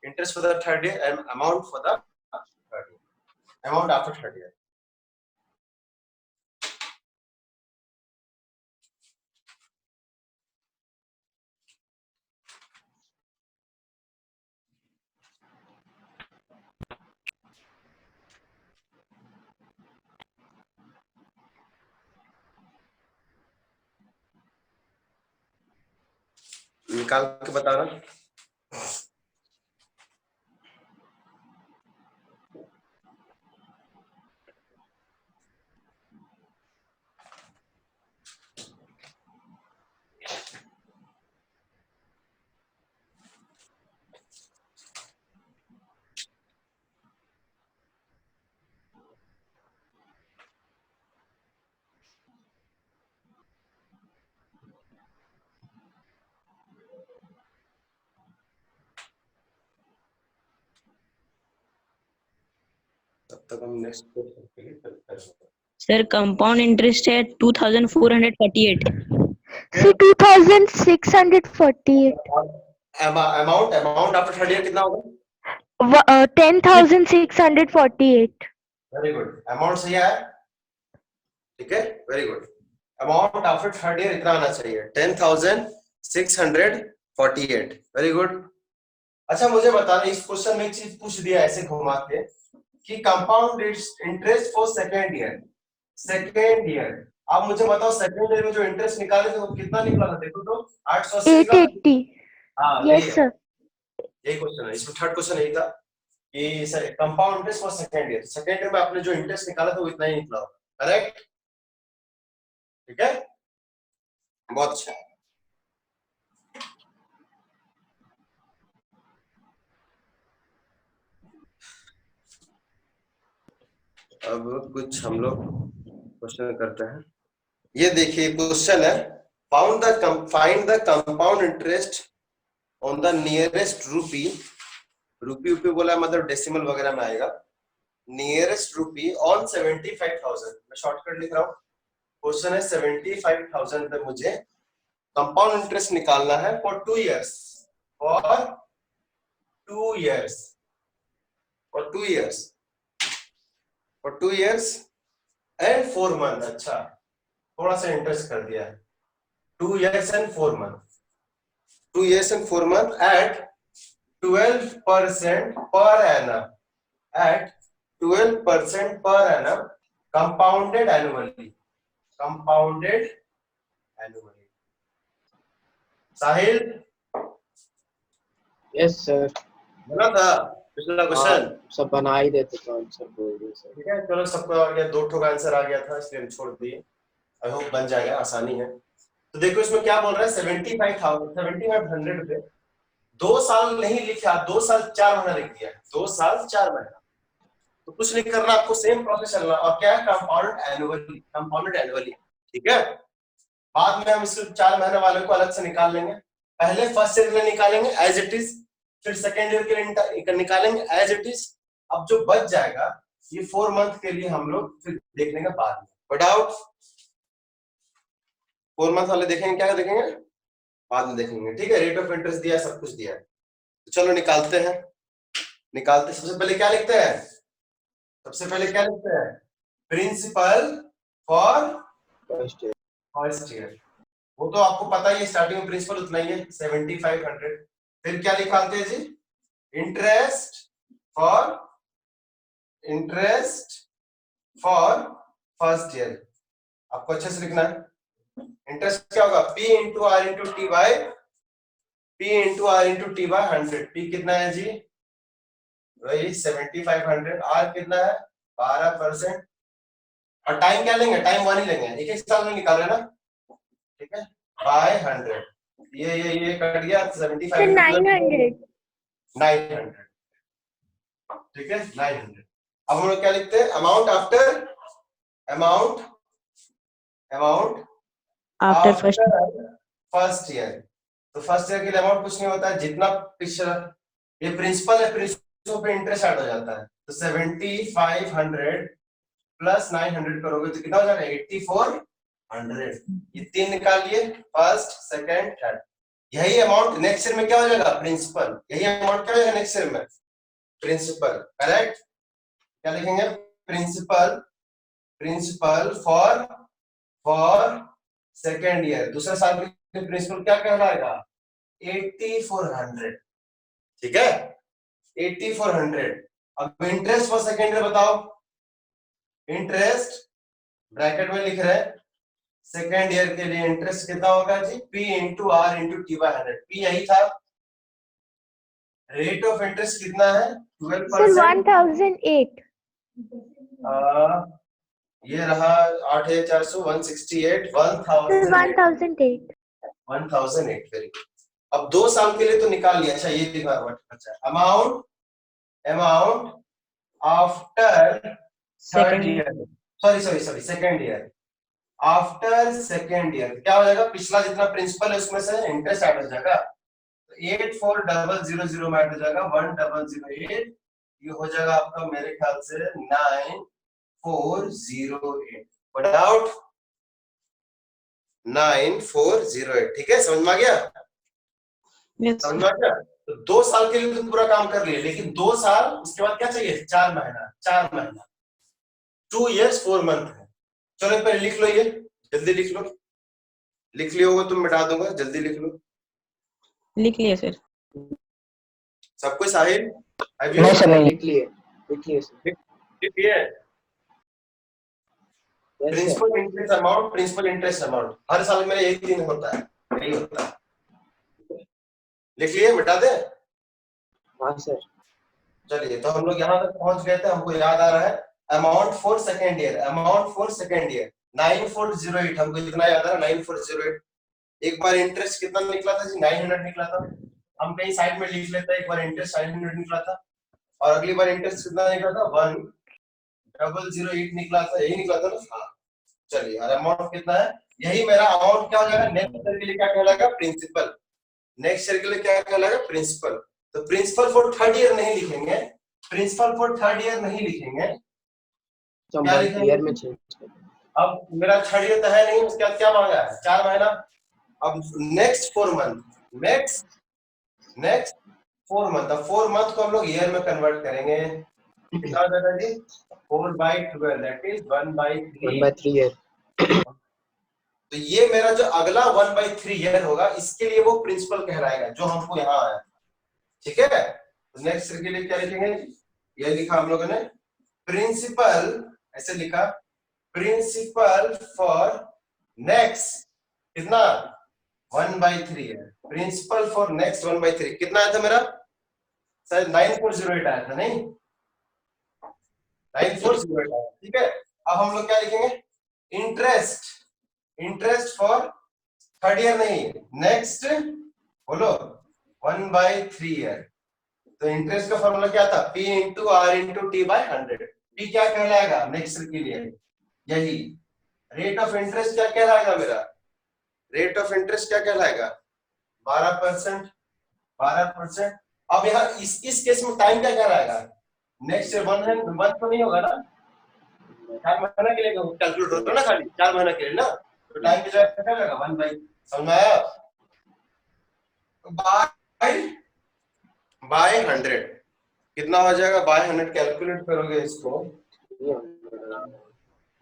interest for the third year, and amount for the third year, amount after third year. निकाल के बताना। तब तक हम next question के लिए prepare होंगे। सर कंपाउंड इंटरेस्ट है 2448। So 2648. Amount after third year कितना होगा? 10,648. वेरी गुड, अमाउंट सही है, ठीक है, very good. Amount after third year इतना आना चाहिए 10,648, वेरी गुड। अच्छा मुझे बताना, इस क्वेश्चन में एक चीज पूछ दिया ऐसे घुमा के कि compound interest for second year. आप मुझे बताओ सेकेंड ईयर में जो इंटरेस्ट निकाले थे वो कितना निकला था? देखो तो 880 का। 880. हाँ Yes, sir. यही क्वेश्चन है, इसमें थर्ड क्वेश्चन यही था कि compound interest for second year में आपने जो इंटरेस्ट निकाला था वो इतना ही निकला, करेक्ट? ठीक है, बहुत अच्छा। अब कुछ हम लोग क्वेश्चन करते हैं। ये देखिए क्वेश्चन है, find the compound interest on the nearest रूपी बोला मतलब डेसिमल वगैरह में आएगा, नियरेस्ट रूपी ऑन 75,000। मैं शॉर्टकट लिख रहा हूँ। क्वेश्चन है 75,000 पे मुझे कंपाउंड इंटरेस्ट निकालना है for 2 years, for 2 years and 4 month। अच्छा थोड़ा सा इंटरेस्ट कर दिया है, 2 years and 4 month, 2 years and 4 month at 12% per annum, at 12% per annum, compounded annually। Sahil yes sir. बना था पिछला क्वेश्चन? सब बना ही देते तो आंसर बोल दिए सर। ठीक है, चलो सबको आ गया, 2 ठो का आंसर आ गया था इसलिए हम छोड़ दिए। आई होप बन जाएगा, आसानी है। तो देखो इसमें क्या बोल रहा है, 75,000 पे 2 साल नहीं लिखा, 2 साल 4 महीना लिख दिया, 2 साल 4 महीना। तो कुछ नहीं करना आपको, सेम प्रोसेस चलना। और क्या है, कंपाउंडेड एनुअली। ठीक है, बाद में हम इसको 4 महीने वाले को अलग से निकाल लेंगे। पहले फर्स्ट ईयर के लिए निकालेंगे एज इट इज, फिर सेकेंड ईयर के लिए निकालेंगे एज इट इज। अब जो बच जाएगा ये 4 मंथ के लिए हम लोग फिर देख लेंगे बाद में। विदाउट 4 मंथ वाले देखेंगे, क्या देखेंगे बाद में देखेंगे। ठीक है, रेट ऑफ इंटरेस्ट दिया है, सब कुछ दिया है। तो चलो निकालते हैं। सबसे पहले क्या लिखते हैं? Principal for first year. वो तो आपको पता ही है, स्टार्टिंग में प्रिंसिपल उतना ही है 7500। फिर क्या निकालते हैं जी? Interest for first year. आपको अच्छे से लिखना है। इंटरेस्ट क्या होगा? P into R into T by 100। P कितना है जी? वही 7500। R कितना है? 12%। और टाइम क्या लेंगे? टाइम 1 ही लेंगे, एक साल में निकाल रहे ना। ठीक है, बाय 100। ये कट गया 75 900। ठीक है, 900। अब हम लोग क्या लिखते हैं? Amount after first year. तो फर्स्ट ईयर के लिए अमाउंट कुछ नहीं होता है, जितना पिछला ये प्रिंसिपल है, प्रिंसिपल पे इंटरेस्ट ऐड हो जाता है। तो 7500 प्लस 900 करोगे तो कितना हो जाएगा? 84 100, ये 3 निकाल लिए, फर्स्ट सेकंड थर्ड। यही अमाउंट नेक्स्ट ईयर में क्या हो जाएगा? प्रिंसिपल। यही अमाउंट क्या हो जाएगा नेक्स्ट ईयर में? प्रिंसिपल। करेक्ट? क्या लिखेंगे? Principal, principal for second year. दूसरे साल के प्रिंसिपल क्या कहलाएगा? 8400। ठीक है, 8400। अब इंटरेस्ट फॉर सेकेंड ईयर बताओ। इंटरेस्ट ब्रैकेट में लिख रहे हैं, सेकेंड ईयर के लिए इंटरेस्ट कितना होगा जी? P into R into T by 100। P यही था। रेट ऑफ इंटरेस्ट कितना है? Sir, 12%। 1008. ये रहा 8400, 168, Sir, 1008. 1008। Very good. अब 2 साल के लिए तो निकाल लिया। अच्छा, ये दिखा अच्छा, amount after third year, sorry second year. After second year क्या हो जाएगा? पिछला जितना प्रिंसिपल है उसमें से इंटरेस्ट ऐड हो जाएगा। 84000 में ऐड हो जाएगा 1008। ये हो जाएगा आपका मेरे ख्याल से 9408। What out? 9408। ठीक है, समझ में आ गया? Yes. समझ में आ गया? तो 2 साल के लिए तो पूरा काम कर लिए, लेकिन 2 साल उसके बाद क्या चाहिए? 4 महीना 2 years 4 month है। चलो पहले लिख लो, ये जल्दी लिख लो। लिख लिया होगा तो मिटा दूंगा, जल्दी लिख लो। लिख लिया सर। सब कुछ साहिल? नहीं सर, नहीं लिख लिए सर। लिख लिए? Yes, sir. Principal interest amount हर साल में यही 3 होता है, यही होता है। लिख लिए? मिटा दे? हाँ सर। चलिए, तो हम लोग यहाँ तक पहुंच गए थे। हमको याद आ रहा है अमाउंट फॉर सेकेंड ईयर 9408। हमको इतना याद आ रहा है 9408। एक बार इंटरेस्ट कितना निकला था जी? 900 निकला था। हम कहीं साइड में लिख लेते हैं, एक बार इंटरेस्ट 900 निकला था और अगली बार इंटरेस्ट कितना निकला था? 1008 निकला था। यही निकला था ना? हाँ। चलिए, और अमाउंट कितना है? यही मेरा अमाउंट क्या हो जाएगा? नेक्स्ट ईयर के लिए क्या कहलाएगा? प्रिंसिपल। नेक्स्ट ईयर के लिए क्या कहलाएगा? प्रिंसिपल। तो प्रिंसिपल फॉर थर्ड ईयर नहीं लिखेंगे, प्रिंसिपल फॉर थर्ड ईयर नहीं लिखेंगे। तो क्या हम लिखेंगे? ईयर में चेंज कर। अब मेरा थर्ड ईयर तो है नहीं, उसका क्या मांगा है? 4 महीना। अब नेक्स्ट 4 मंथ, नेक्स्ट 4 मंथ। अब 4 मंथ को हम लोग ईयर में कन्वर्ट करेंगे। कितना हो जाएगा जी? 4/12, दैट इज 1/3। 1/3 ईयर। तो ये मेरा जो अगला 1/3 ईयर होगा, इसके लिए वो प्रिंसिपल कहलाएगा जो हमको यहाँ आया। ठीक है, तो नेक्स्ट ईयर के लिए क्या लिखेंगे? ये लिखा हम लोगों ने प्रिंसिपल, ऐसे लिखा प्रिंसिपल फॉर नेक्स्ट कितना? 1/3 है। प्रिंसिपल फॉर नेक्स्ट 1/3 कितना आया था मेरा? शायद 9408 आया था, नहीं? 9408 आया। ठीक है, अब हम लोग क्या लिखेंगे? इंटरेस्ट फॉर थर्ड ईयर नहीं, नेक्स्ट बोलो 1/3 ईयर। तो इंटरेस्ट का फॉर्मूला क्या था? P into R into T by 100। P क्या कहलाएगा नेक्स्ट ईयर के लिए? यही। रेट ऑफ इंटरेस्ट क्या कहलाएगा मेरा? रेट ऑफ इंटरेस्ट क्या कहलाएगा? 12%। 12%। अब यहाँ इस केस में टाइम क्या कहलाएगा? नेक्स्ट ईयर 1 मंथ तो नहीं होगा ना, 4 महीने के लिए कैलकुलेट होता है ना, खाली 4 महीने के लिए ना। तो टाइम की जगह क्या लगेगा? 1/, समझ में आया? बाय 100 कितना हो जाएगा? बाय 100 कैलकुलेट करोगे इसको,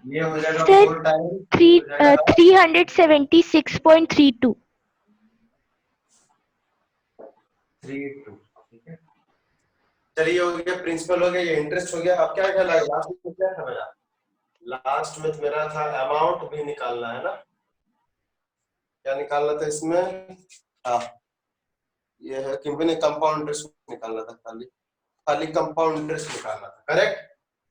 ये हो जाएगा Sir, 4 टाइम 376.32. 32। ठीक है, चलिए हो गया, प्रिंसिपल हो गया, ये इंटरेस्ट हो गया। अब क्या कहलाएगा? लास्ट में क्या था मेरा? लास्ट में मेरा था अमाउंट भी निकालना है ना। क्या निकालना था इसमें? हाँ, ये है कि मैंने कंपाउंड इंटरेस्ट निकालना था, खाली कंपाउंड इंटरेस्ट निकालना था। करेक्ट?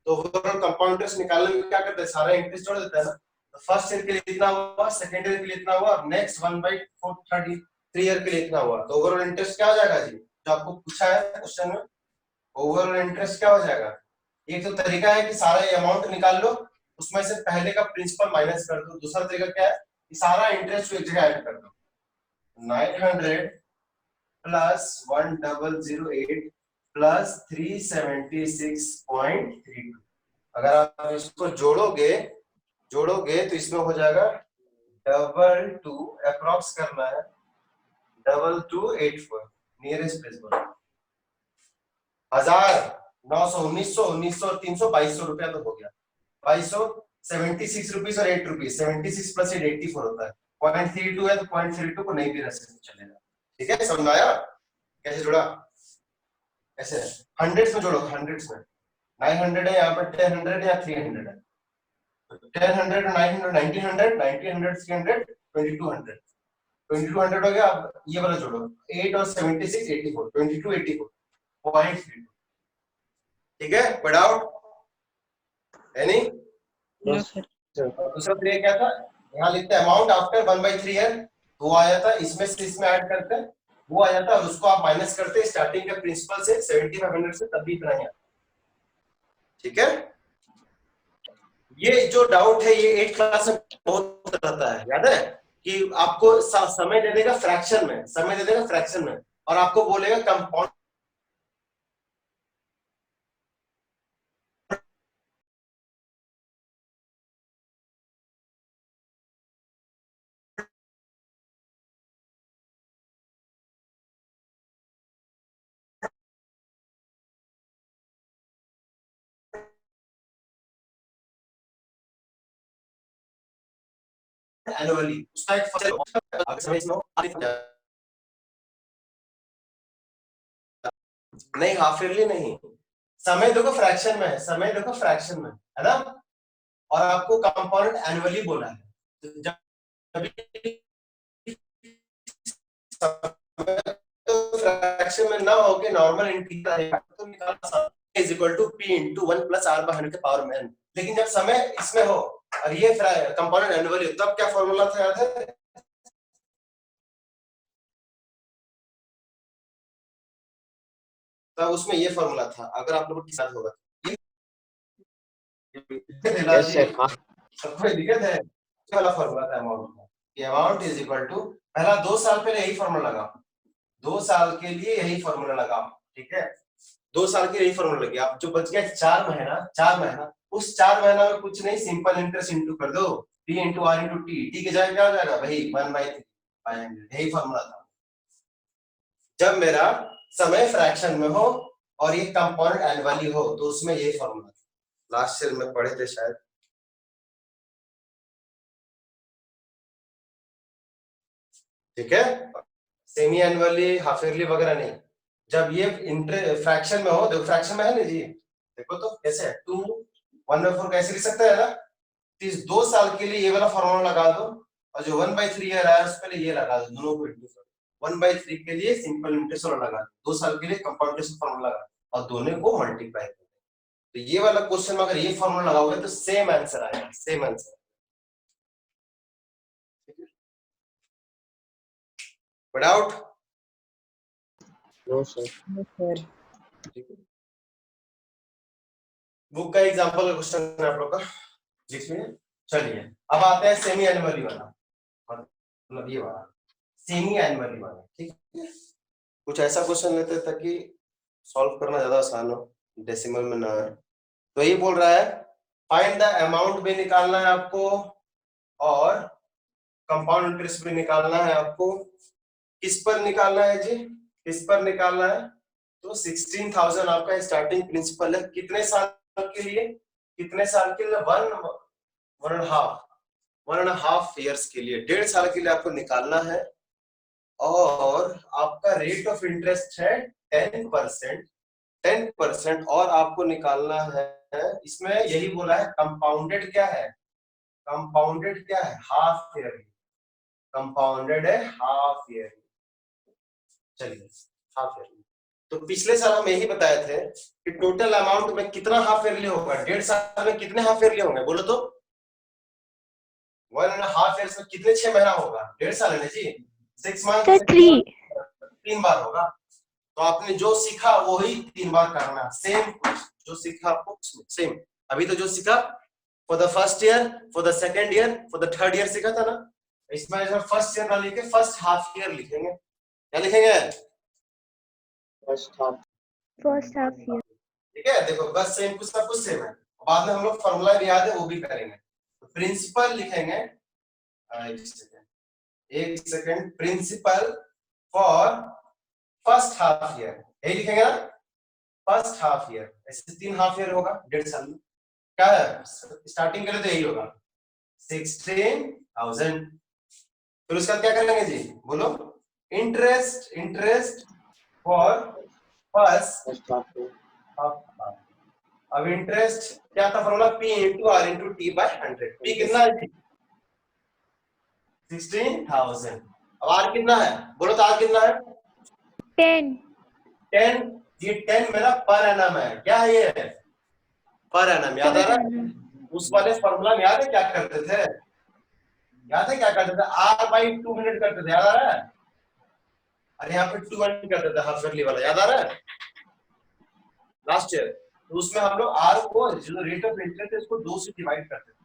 तो ओवरऑल कंपाउंड इंटरेस्ट निकालने में क्या करते हैं? सारा इंटरेस्ट जोड़ देता है ना। तो फर्स्ट ईयर के लिए इतना हुआ, सेकंड ईयर के लिए इतना हुआ, नेक्स्ट 1/4 3 ईयर के लिए इतना हुआ। तो ओवरऑल इंटरेस्ट क्या हो जाएगा जी? जो आपको पूछा है क्वेश्चन में, ओवरऑल इंटरेस्ट क्या हो जाएगा? एक तो तरीका है कि सारा अमाउंट निकाल लो, उसमें से पहले का प्रिंसिपल माइनस कर दो। दूसरा तरीका क्या है कि सारा इंटरेस्ट को एक जगह ऐड कर दो। 900 प्लस 1008 प्लस 376.32। अगर आप इसको जोड़ोगे तो इसमें हो जाएगा 2 अप्रॉक्स करना है 2284 नियरेस्ट प्लेस बोलो 1000 900 1900 1900 300 2200 रुपया तो हो गया 2200 76 रुपीस और 8 रुपीस 76 प्लस 8 84 होता है 0.32 है तो 0.32 को नहीं भी रख सकते चलेगा ठीक है समझ में आया कैसे जुड़ा ऐसे हंड्रेड्स में जोड़ो हंड्रेड्स में 900 है यहाँ पर 1000 है या 300 है 1000 900 1900 1900 300 2200 2200 हो गया अब ये वाला जोड़ो 8 और 76 84 22 84 0.32 ठीक है पढ़ आउट एनी No, sir. दूसरा क्रिया क्या था यहाँ लिखते हैं अमाउंट आफ्टर 1/3 है वो आया था इसमें से इसमें ऐड करते हैं वो आया था और उसको आप माइनस करते हैं स्टार्टिंग के प्रिंसिपल से 7500 से तब भी इतना ही आता ठीक है ये जो डाउट है ये 8th क्लास में बहुत रहता है याद है कि आपको समय दे देगा फ्रैक्शन में समय दे देगा फ्रैक्शन में और आपको बोलेगा कंपाउंड एनुअली उसका एक अगर समय इसमें नहीं हाफ ईयरली नहीं समय देखो फ्रैक्शन में है समय देखो फ्रैक्शन में है ना और आपको कंपोनेंट एनुअली बोला है तो जब फ्रैक्शन में ना होके नॉर्मल इंटीग्रल है तो निकालना is equal to p into 1 plus r by 100 के पावर में n लेकिन जब समय इसमें हो और ये कंपोनेंट एनुअली तब क्या फॉर्मूला था याद है तब उसमें ये फॉर्मूला था अगर आप लोगों के साथ होगा यस सर हाँ सबको दिक्कत है ये वाला फॉर्मूला था अमाउंट का कि अमाउंट इज इक्वल टू पहला 2 साल पहले यही फॉर्मूला लगा 2 साल के लिए यही फॉर्मूला लगा ठीक है 2 साल के यही फॉर्मूला लगी आप जो बच गया 4 महीना उस 4 महीना में कुछ नहीं सिंपल इंटरेस्ट इंटू कर दो p into r into t t के जाएगा क्या हो जाएगा वही 1/3 यही फॉर्मूला था जब मेरा समय फ्रैक्शन में हो और ये कंपोनेंट एनुअली हो तो उसमें यही फॉर्मूला था लास्ट ईयर में पढ़े थे शायद ठीक है सेमी एनुअली हाफ ईयरली वगैरह नहीं जब ये फ्रैक्शन में हो देखो फ्रैक्शन में है ना जी देखो तो कैसे है 2 1/4 कैसे लिख सकता है ना इस 2 साल के लिए ये वाला फॉर्मूला लगा दो और जो 1/3 ईयर है उस पे ये लगा दो दोनों को 1/3 के लिए सिंपल इंटरेस्ट वाला लगा दो 2 साल के लिए कंपाउंड इंटरेस्ट फॉर्मूला लगा और दोनों को मल्टीप्लाई कर तो ये वाला क्वेश्चन में अगर ये फॉर्मूला लगाओगे तो सेम आंसर आएगा same answer without no sir No, sir. Book का एग्जांपल का क्वेश्चन है आप लोग का लिखिए चलिए अब आते हैं सेमी एनुअली वाला मतलब ये वाला सेमी एनुअली वाला ठीक है कुछ ऐसा क्वेश्चन लेते हैं ताकि सॉल्व करना ज्यादा आसान हो डेसिमल में ना आए तो ये बोल रहा है फाइंड द अमाउंट भी निकालना है आपको और कंपाउंड इंटरेस्ट भी निकालना है आपको किस पर निकालना है जी किस पर निकालना है तो 16,000 आपका स्टार्टिंग प्रिंसिपल है कितने साल के लिए 1 and a half इयर्स के लिए 1.5 साल के लिए आपको निकालना है और आपका रेट ऑफ इंटरेस्ट है 10% और आपको निकालना है इसमें यही बोला है कंपाउंडेड क्या है हाफ ईयरली कंपाउंडेड है हाफ ईयरली चलिए हाफ ईयरली तो पिछले साल हम यही बताए थे कि टोटल अमाउंट में कितना हाफ ईयरली होगा 1.5 साल में कितने हाफ ईयरली होंगे बोलो तो 1 and a half years में कितने 6 महीना होगा 1.5 साल है ना जी 6 मंथ Sir, 3. 3 बार होगा तो आपने जो सीखा वही 3 बार करना सेम जो सीखा आपको सेम अभी तो जो सीखा for the first year for the second year for the third year सीखा था ना इसमें जब फर्स्ट ईयर ना लिखे फर्स्ट हाफ ईयर लिखेंगे क्या लिखेंगे first half First half year. ठीक है देखो बस सेम कुछ सब कुछ सेम है बाद में हम लोग फॉर्मूला भी याद है वो भी करेंगे प्रिंसिपल लिखेंगे एक second principal for first half year, यही लिखेंगे ना, फर्स्ट हाफ ईयर। ऐसे 3 हाफ ईयर होगा 1.5 साल में, क्या है स्टार्टिंग के लिए तो यही होगा 16,000। फिर उसका क्या करेंगे जी, बोलो, interest for first first half year half. अब इंटरेस्ट क्या था formula, P into R into T by 100। P कितना है जी, 16,000। अब R कितना है, बोलो तो R कितना है, 10. 10। ये 10 मेरा पर एनम है, क्या है ये, पर एनम। याद आ रहा है, उस वाले फॉर्मूला में याद है क्या करते थे, याद है क्या करते थे, R बाई 200 करते थे, याद आ रहा है, अरे यहाँ पे 200 करते थे हाफ ईयरली वाला, याद आ रहा है लास्ट ईयर। तो उसमें हम लोग R को जो रेट ऑफ इंटरेस्ट है उसको 2 से डिवाइड करते थे।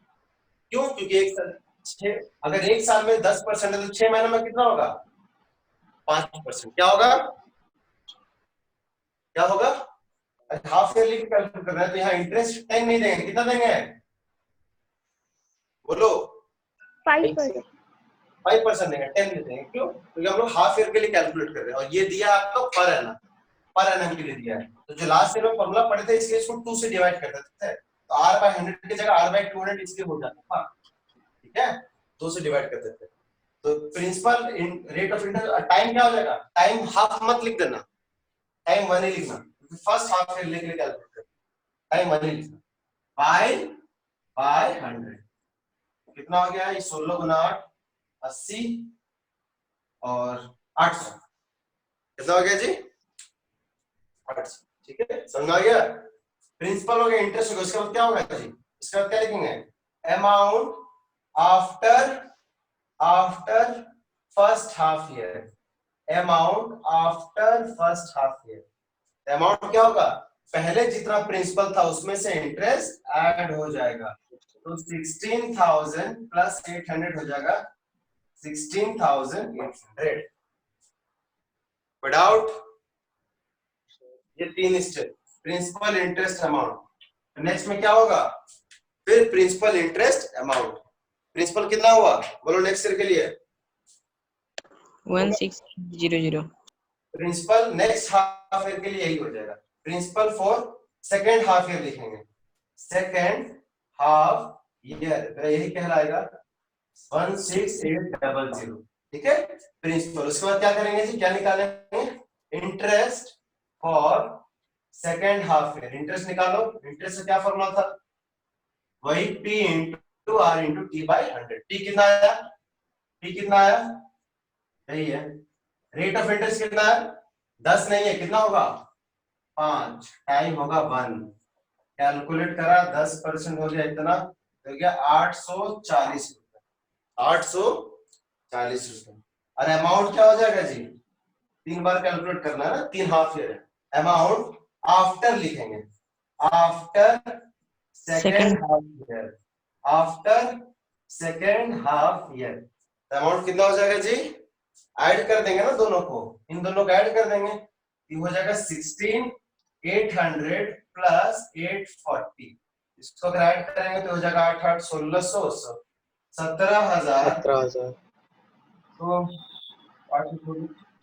क्यों, क्योंकि एक साल अगर एक साल में 10% है तो 6 महीने में कितना होगा, 5%। क्या होगा, क्या होगा, हाफ ईयरली कैलकुलेट कर रहे हैं तो यहाँ इंटरेस्ट 10 नहीं देंगे, कितना देंगे, बोलो 5%. 5% देंगे, 10 नहीं देंगे। क्यों, क्योंकि हम लोग हाफ ईयर के लिए कैलकुलेट कर रहे हैं और ये दिया आपको पर एनम के लिए दिया है। तो जो लास्ट ईयर में फॉर्मूला पढ़े थे इसलिए इसको 2 से डिवाइड कर देते थे, तो R बाय 100 की जगह R बाय 200 इसलिए हो जाता था, ठीक है, 2 से डिवाइड कर देते। तो principal rate of interest time क्या हो जाएगा, टाइम हाफ मत लिख देना, टाइम 1 ही लिखना, फर्स्ट हाफ ईयर लेके कैलकुलेट कर, टाइम 1 ही लिखना, बाय 100। कितना हो गया, ये 16 गुना 8 80 और 800, कितना हो गया जी, 800। ठीक है, समझ आ गया। प्रिंसिपल हो गया, इंटरेस्ट हो गया, उसके बाद क्या होगा जी, इसका क्या लिखेंगे, amount after first half year, amount after first half year. Amount क्या होगा, पहले जितना प्रिंसिपल था उसमें से इंटरेस्ट ऐड हो जाएगा, तो 16,000 प्लस 800 हो जाएगा 16,800 विदाउट ये 3 step, principal interest amount. Next में क्या होगा, फिर प्रिंसिपल इंटरेस्ट अमाउंट। प्रिंसिपल कितना हुआ, बोलो नेक्स्ट ईयर के लिए 1600. प्रिंसिपल नेक्स्ट हाफ ईयर के लिए यही हो जाएगा, principal for second half year लिखेंगे, सेकेंड हाफ ईयर यही कहलाएगा 16800। ठीक है, प्रिंसिपल। उसके बाद क्या करेंगे जी, क्या निकालेंगे, interest for second half year. Interest निकालो, इंटरेस्ट का क्या फॉर्मूला था, वही P into R into T by 100। P कितना आया, P कितना आया, यही है। रेट ऑफ इंटरेस्ट कितना है, 10 नहीं है, कितना होगा 5, टाइम होगा 1, कैलकुलेट करा 10% हो गया इतना, हो गया 840 रुपए, 840 रुपए। और अमाउंट क्या हो जाएगा जी, 3 बार कैलकुलेट करना है ना, 3 हाफ ईयर है। अमाउंट आफ्टर लिखेंगे, after second half year, after second half year. Amount कितना हो जाएगा जी, ऐड कर देंगे ना दोनों को, इन दोनों को ऐड कर देंगे, ये हो जाएगा 16,800 प्लस 840। इसको अगर ऐड करेंगे तो हो जाएगा 8 8 1600 17,000 17,000 तो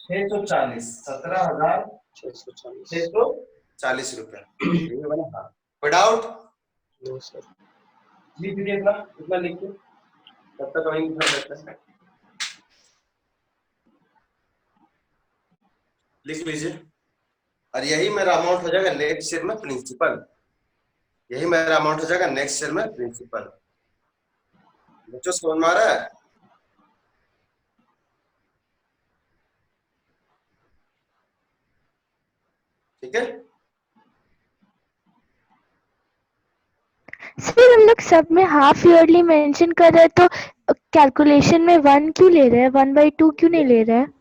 640 17,640 640 रुपए विदाउट। नो सर लिख दीजिए इतना लिख के, तब तक वहीं लिख लीजिए। और यही मेरा अमाउंट हो जाएगा नेक्स्ट ईयर में प्रिंसिपल, यही मेरा अमाउंट हो जाएगा नेक्स्ट ईयर में प्रिंसिपल। बच्चों समझ में आ रहा है, ठीक है। सर हम लोग सब में हाफ ईयरली मेंशन कर रहे हैं तो कैलकुलेशन में 1 क्यों ले रहे हैं, 1/2 क्यों नहीं ले रहे हैं?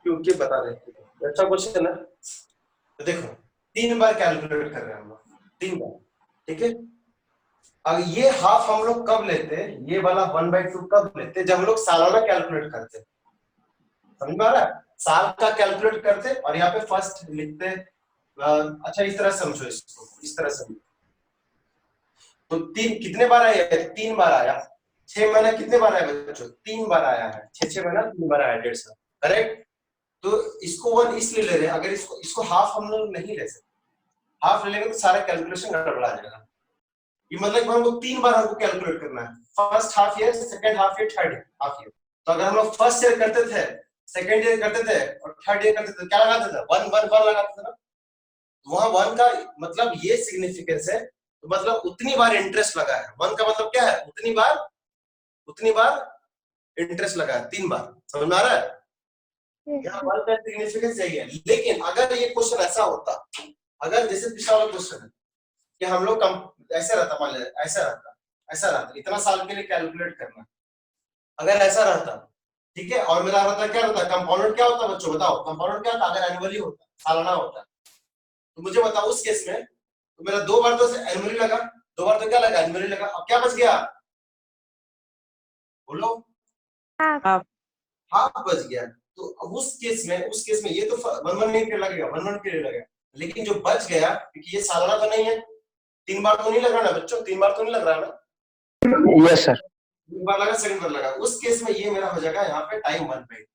क्योंकि बता रहे हैं, अच्छा क्वेश्चन है। तो देखो 3 बार कैलकुलेट कर रहे हैं हम लोग, 3 बार, ठीक है। अब ये हाफ हम लोग कब लेते, ये वाला 1/2 कब लेते, जब हम लोग सालाना कैलकुलेट करते, समझ में आ रहा है, साल का कैलकुलेट करते और यहाँ पे फर्स्ट लिखते। अच्छा इस तरह समझो इसको, इस तरह समझो। तो 3 कितने बार आया, 3 बार आया, 6 महीना कितने बार आया बच्चों? 3 बार आया है। 6 महीना 3 बार आया 1.5 साल, करेक्ट। तो इसको 1 इसलिए ले रहे हैं, अगर इसको हाफ हम लोग नहीं ले सकते, हाफ ले लेंगे तो सारा कैलकुलेशन गड़बड़ा जाएगा। ये मतलब कि हमको 3 बार हमको कैलकुलेट करना है, first half year, second half year, third half year. तो अगर हम लोग फर्स्ट ईयर करते थे, सेकंड ईयर करते थे और थर्ड ईयर करते थे, क्या लगाते थे? 1 1 1 लगाते थे ना। वहां 1 का मतलब ये सिग्निफिकेंस है, तो मतलब उतनी बार इंटरेस्ट लगा है। 1 का मतलब क्या है? उतनी बार इंटरेस्ट लगा है, 3 बार। समझ में आ रहा है? यहाँ 1 का सिग्निफिकेंस यही है। लेकिन अगर ये क्वेश्चन ऐसा होता, अगर जैसे पिछला वाला क्वेश्चन है कि हम लोग ऐसा रहता, मान लीजिए ऐसा रहता, इतना साल के लिए कैलकुलेट करना, अगर ऐसा रहता, ठीक है, और मेरा रहता क्या रहता? कंपाउंडेड क्या होता बच्चों? बताओ, कंपाउंडेड क्या होता? अगर एनुअली होता, सालाना होता, तो मुझे बताओ उस केस में तो मेरा 2 बार तो एनुअली लगा, 2 बार तो क्या लगा? एनुअली लगा। अब क्या बच गया? बोलो। हाफ बच गया। तो अब उस केस में ये तो 1 1 के लगेगा, 1 1 के लिए लगेगा, लेकिन जो बच गया, क्योंकि ये सालाना तो नहीं है, 3 बार तो नहीं लग रहा ना बच्चों, 3 बार तो नहीं लग रहा ना। Yes sir. 1 बार लगा, सेकंड बार लगा, उस केस में ये मेरा हो जाएगा यहाँ पे टाइम 1 बाई।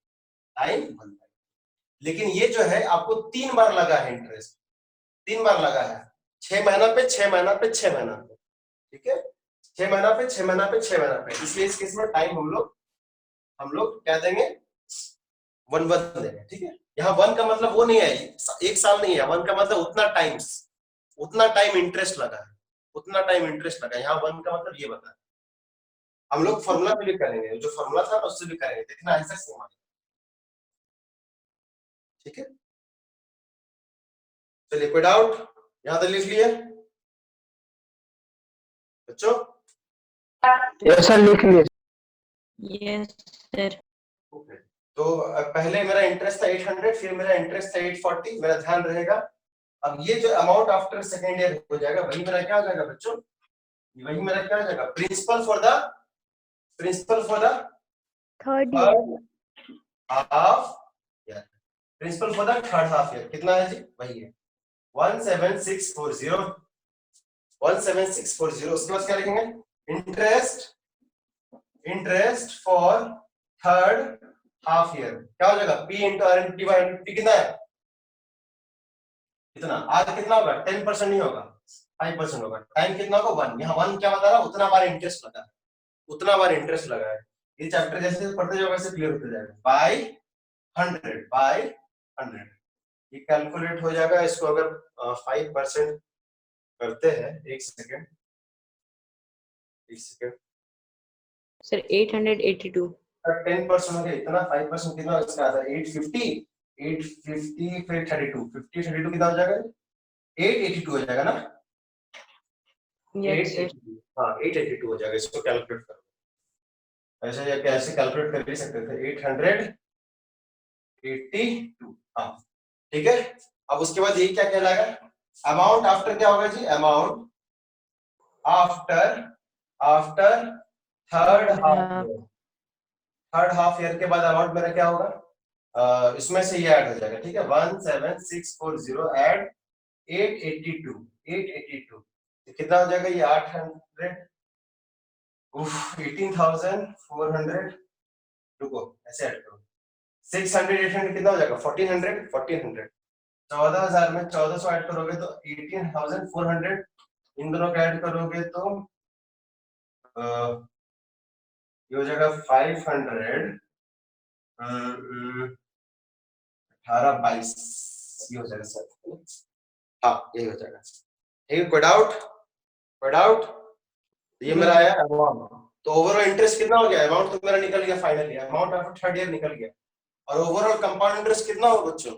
लेकिन ये जो है आपको 3 बार लगा है इंटरेस्ट, 3 बार लगा है, 6 महीना पे 6 महीना पे 6 महीना पे, ठीक है, 6 महीना पे 6 महीना पे 6 महीना पे। इसलिए इस केस में टाइम हम लोग क्या देंगे? 1 1 देंगे, ठीक है। यहाँ 1 का मतलब वो नहीं है, 1 साल नहीं है, 1 का मतलब उतना टाइम इंटरेस्ट लगा है, उतना टाइम इंटरेस्ट लगा है। यहाँ 1 का मतलब ये बता है। हम लोग फॉर्मूला भी करेंगे, जो फॉर्मूला था उससे भी करेंगे, देखना आंसर सेम आएगा, ठीक है। चलिए, कोई डाउट? यहाँ तक लिख लिए बच्चों? यस सर, लिख लिए। Yes, sir. ओके, तो पहले मेरा इंटरेस्ट था 800, फिर मेरा इंटरेस्ट था 840, मेरा ध्यान रहेगा। अब ये जो अमाउंट आफ्टर सेकेंड ईयर हो जाएगा, वही मेरा क्या हो जाएगा बच्चों? वही मेरा क्या हो जाएगा? Principal for the third year. Half year, principal for the third half year कितना है जी? वही है 17640, 17640। उसके बाद क्या लिखेंगे? Interest for third half year क्या हो जाएगा? P into R into T कितना है? कितना? आज कितना होगा? 10% नहीं होगा, 5% होगा। टाइम कितना होगा? 1। यहाँ 1 क्या बता रहा? उतना बार इंटरेस्ट लगा है, उतना बार इंटरेस्ट लगा है। ये चैप्टर जैसे पढ़ते जाओगे वैसे क्लियर होते जाएगा। बाय 100 ये कैलकुलेट हो जाएगा। इसको अगर 5% करते हैं, एक सेकेंड Sir, 882. 10% हो गया इतना, 5% कितना इसका आता है? 850 फिर 32, 32 कितना हो जाएगा? 882 हो जाएगा ना? Yes, sir. 882, हाँ 882 हो जाएगा। इसको कैलकुलेट करो, ऐसे या कैसे कैलकुलेट कर भी सकते थे। 882, हाँ ठीक है। अब उसके बाद ये क्या कहलाएगा? अमाउंट आफ्टर क्या होगा जी? Amount after third half year के बाद अमाउंट मेरा क्या होगा? इसमें से ये ऐड हो जाएगा, ठीक है। 17640 ऐड 882 तो कितना हो जाएगा? ये 800 18,400। रुको, ऐसे ऐड करो, 600 800 कितना हो जाएगा? 1400 14,000 में 1400 ऐड करोगे तो 18,400, इन दोनों का ऐड करोगे तो ये हो जाएगा 500 18 22 ये हो जाएगा सर। हाँ यही हो जाएगा, ठीक है। कोई डाउट? ये मेरा आया अमाउंट। तो ओवरऑल इंटरेस्ट कितना हो गया? अमाउंट तो मेरा निकल गया finally, amount after third year निकल गया। और ओवरऑल कंपाउंड इंटरेस्ट कितना होगा बच्चों?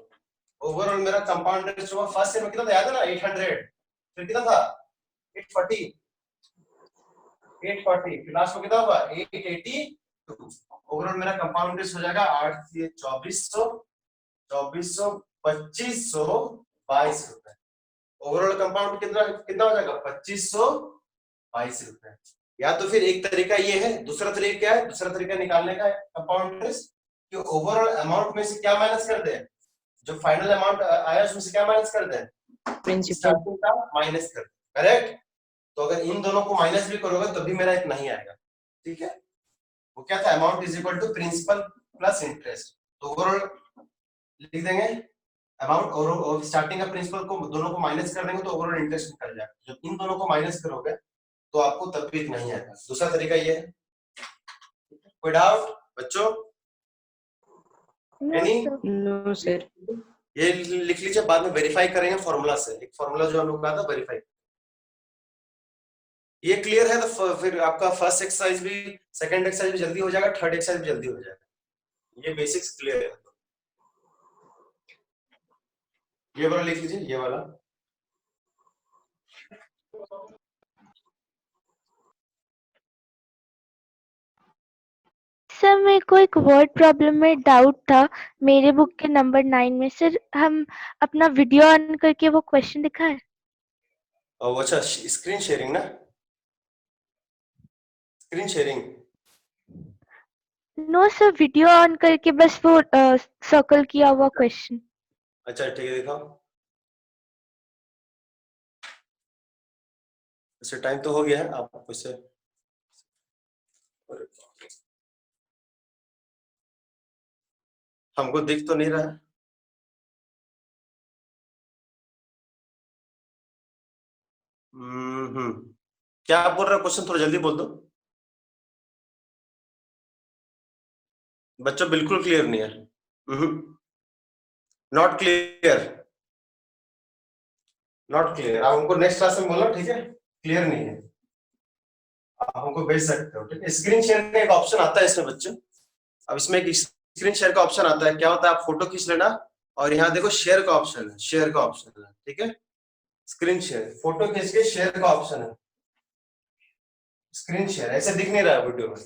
ओवरऑल मेरा कंपाउंड इंटरेस्ट हुआ फर्स्ट ईयर में कितना था? याद है ना? 800, फिर कितना था? 840, फिर लास्ट में कितना होगा? 882। ओवरऑल मेरा कंपाउंड इंटरेस्ट हो जाएगा 2400 2522 रुपए। ओवरऑल कंपाउंड कितना हो जाएगा? 2522 रुपए। या तो फिर एक तरीका ये है, दूसरा तरीका क्या है? दूसरा तरीका निकालने का कंपाउंड इंटरेस्ट कि ओवरऑल अमाउंट में से क्या माइनस कर दे, जो फाइनल अमाउंट आया उसमें से क्या माइनस कर दे? Principal. का माइनस कर दे, करेक्ट। तो अगर इन दोनों को माइनस भी करोगे तो भी मेरा इतना ही आएगा, ठीक है। वो क्या था, amount is equal to principal plus interest. तो ओवरऑल लिख देंगे अमाउंट और स्टार्टिंग का प्रिंसिपल को दोनों को माइनस कर देंगे तो ओवरऑल इंटरेस्ट निकल जाएगा। जब इन दोनों को माइनस करोगे तो आपको तकलीफ नहीं आएगा। दूसरा तरीका ये है। कोई डाउट बच्चों? No, Any? sir. No sir. ये लिख लीजिए, बाद में वेरीफाई करेंगे फॉर्मूला से। एक फॉर्मूला जो हम लोग कहा था वेरीफाई। ये क्लियर है तो फिर आपका फर्स्ट एक्सरसाइज भी, सेकंड एक्सरसाइज भी जल्दी हो जाएगा, थर्ड एक्सरसाइज भी जल्दी हो जाएगा। ये बेसिक्स क्लियर है। ये वाला लिख लीजिए, ये वाला। सर मेरे को एक वर्ड प्रॉब्लम में डाउट था मेरे बुक के नंबर 9 में। सर हम अपना वीडियो ऑन करके वो क्वेश्चन दिखाएं? और अच्छा, स्क्रीन शेयरिंग ना, screen sharing. No sir, video on करके बस वो सर्कल किया हुआ क्वेश्चन। अच्छा ठीक है, दिखाओ। अच्छा टाइम तो हो गया है, आप उससे हमको दिख तो नहीं रहा है। क्या आप बोल रहे हो? क्वेश्चन थोड़ा जल्दी बोल दो बच्चों, बिल्कुल क्लियर नहीं है। Not clear, not clear. आप हमको नेक्स्ट क्लास में बोलना, ठीक है? क्लियर नहीं है, आप हमको भेज सकते हो, ठीक है? स्क्रीन शेयर का एक ऑप्शन आता है इसमें बच्चों। अब इसमें एक स्क्रीन शेयर का ऑप्शन आता है। क्या होता है, आप फोटो खींच लेना और यहाँ देखो शेयर का ऑप्शन है, शेयर का ऑप्शन है, ठीक है? स्क्रीन शेयर, फोटो खींच के शेयर का ऑप्शन है, स्क्रीन शेयर। ऐसे दिख नहीं रहा है वीडियो में।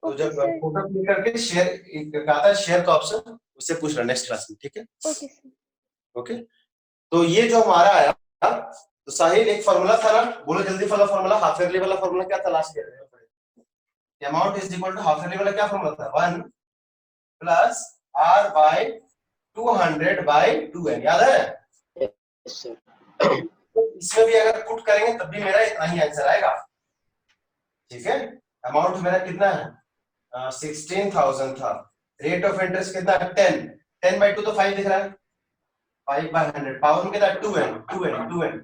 तो जब फोटो क्लिक करके शेयर आता है, शेयर का ऑप्शन, उससे पूछ रहा नेक्स्ट क्लास में, ठीक है? Okay sir. ओके, तो ये जो हमारा आया, तो साहिल एक फॉर्मूला था ना, बोलो जल्दी वाला फॉर्मूला, हाफ ईयरली वाला फॉर्मूला क्या था last year? Amount is equal to half yearly वाला क्या फॉर्मूला था? 1 प्लस r बाय 200/2n, याद है? Yes sir. इसमें भी अगर पुट करेंगे तब भी मेरा इतना ही आंसर आएगा, ठीक है? अमाउंट मेरा कितना है? 16,000 था। रेट ऑफ इंटरेस्ट कितना है? 10/2 तो 5 दिख रहा है, 5/100। पावर में कितना? 2n।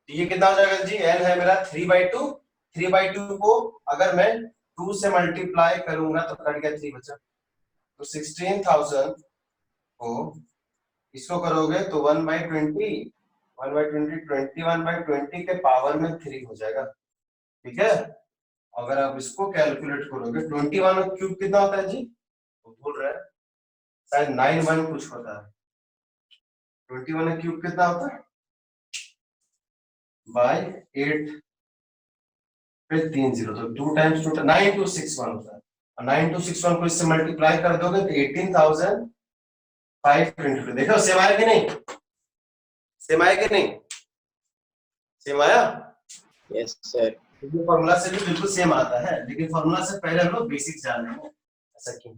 तो ये कितना हो जाएगा जी? n है मेरा 3/2। 3/2 को अगर मैं 2 से मल्टीप्लाई करूंगा तो कट गया 3 बचा। तो 16,000 को इसको करोगे तो 1/20, 21/20 के पावर में 3 हो जाएगा, ठीक है? अगर आप इसको कैलकुलेट करोगे 21 क्यूब कितना होता है जी? वो बोल रहा है शायद 91 कुछ होता है। 21 क्यूब कितना होता है? बाय 8 पे 3 0, तो 2 टाइम्स 2 9261 होता है। 9261 को इससे मल्टीप्लाई कर दोगे तो 18,522। देखो सेम आया कि नहीं? सेम आया कि नहीं? सेम आया? Yes sir. फॉर्मूला से भी बिल्कुल सेम आता है, लेकिन फॉर्मूला से पहले हम लोग बेसिक जान लेंगे। ऐसा क्यों?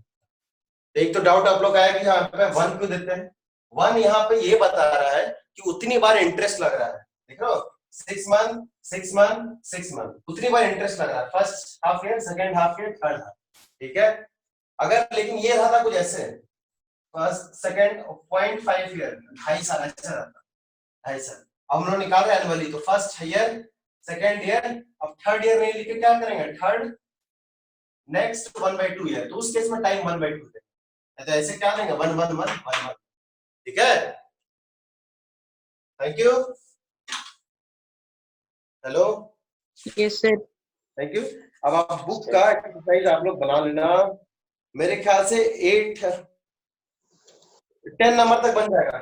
एक तो डाउट आप लोग आया कि यहाँ पे 1 क्यों देते हैं? 1 यहाँ पे ये बता रहा है कि उतनी बार इंटरेस्ट लग रहा है। देख रहे हो, 6 मंथ 6 मंथ 6 मंथ, उतनी बार इंटरेस्ट लग रहा है, first half year, second half year, third half, ठीक है? अगर लेकिन ये रहा था कुछ ऐसे, फर्स्ट सेकंड 0.5 ईयर, 2.5 साल ऐसा रहता, 2.5 साल। अब हम लोग निकाल रहे एनुअली, तो फर्स्ट ईयर, सेकंड ईयर, अब थर्ड ईयर नहीं लिखे क्या करेंगे? थर्ड नेक्स्ट 1/2 ईयर, तो उस केस में टाइम 1/2 है, तो ऐसे क्या लेंगे? 1 1 1 1 1, ठीक है? Thank you. Hello, Yes, sir. Thank you. अब आप बुक का एक्सरसाइज आप लोग बना लेना, मेरे ख्याल से 10 नंबर तक बन जाएगा,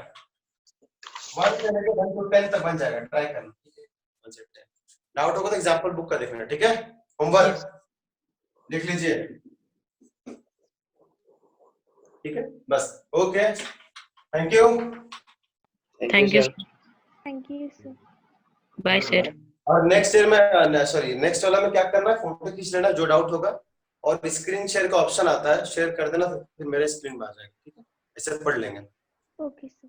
1 से लेकर 1 to 10 तक बन जाएगा, ट्राई करना, ठीक है? 1 से 10 डाउट होगा तो एग्जांपल बुक का देखना, ठीक है? होमवर्क लिख लीजिए, ठीक है? बस, okay, thank you. Thank you. Thank you sir. Bye, sir. और नेक्स्ट ईयर में, सॉरी नेक्स्ट वाला में क्या करना है? फोटो खींच लेना जो डाउट होगा, और स्क्रीन शेयर का ऑप्शन आता है, शेयर कर देना, फिर मेरे स्क्रीन में आ जाएगा, ठीक है? ऐसे पढ़ लेंगे। Okay sir.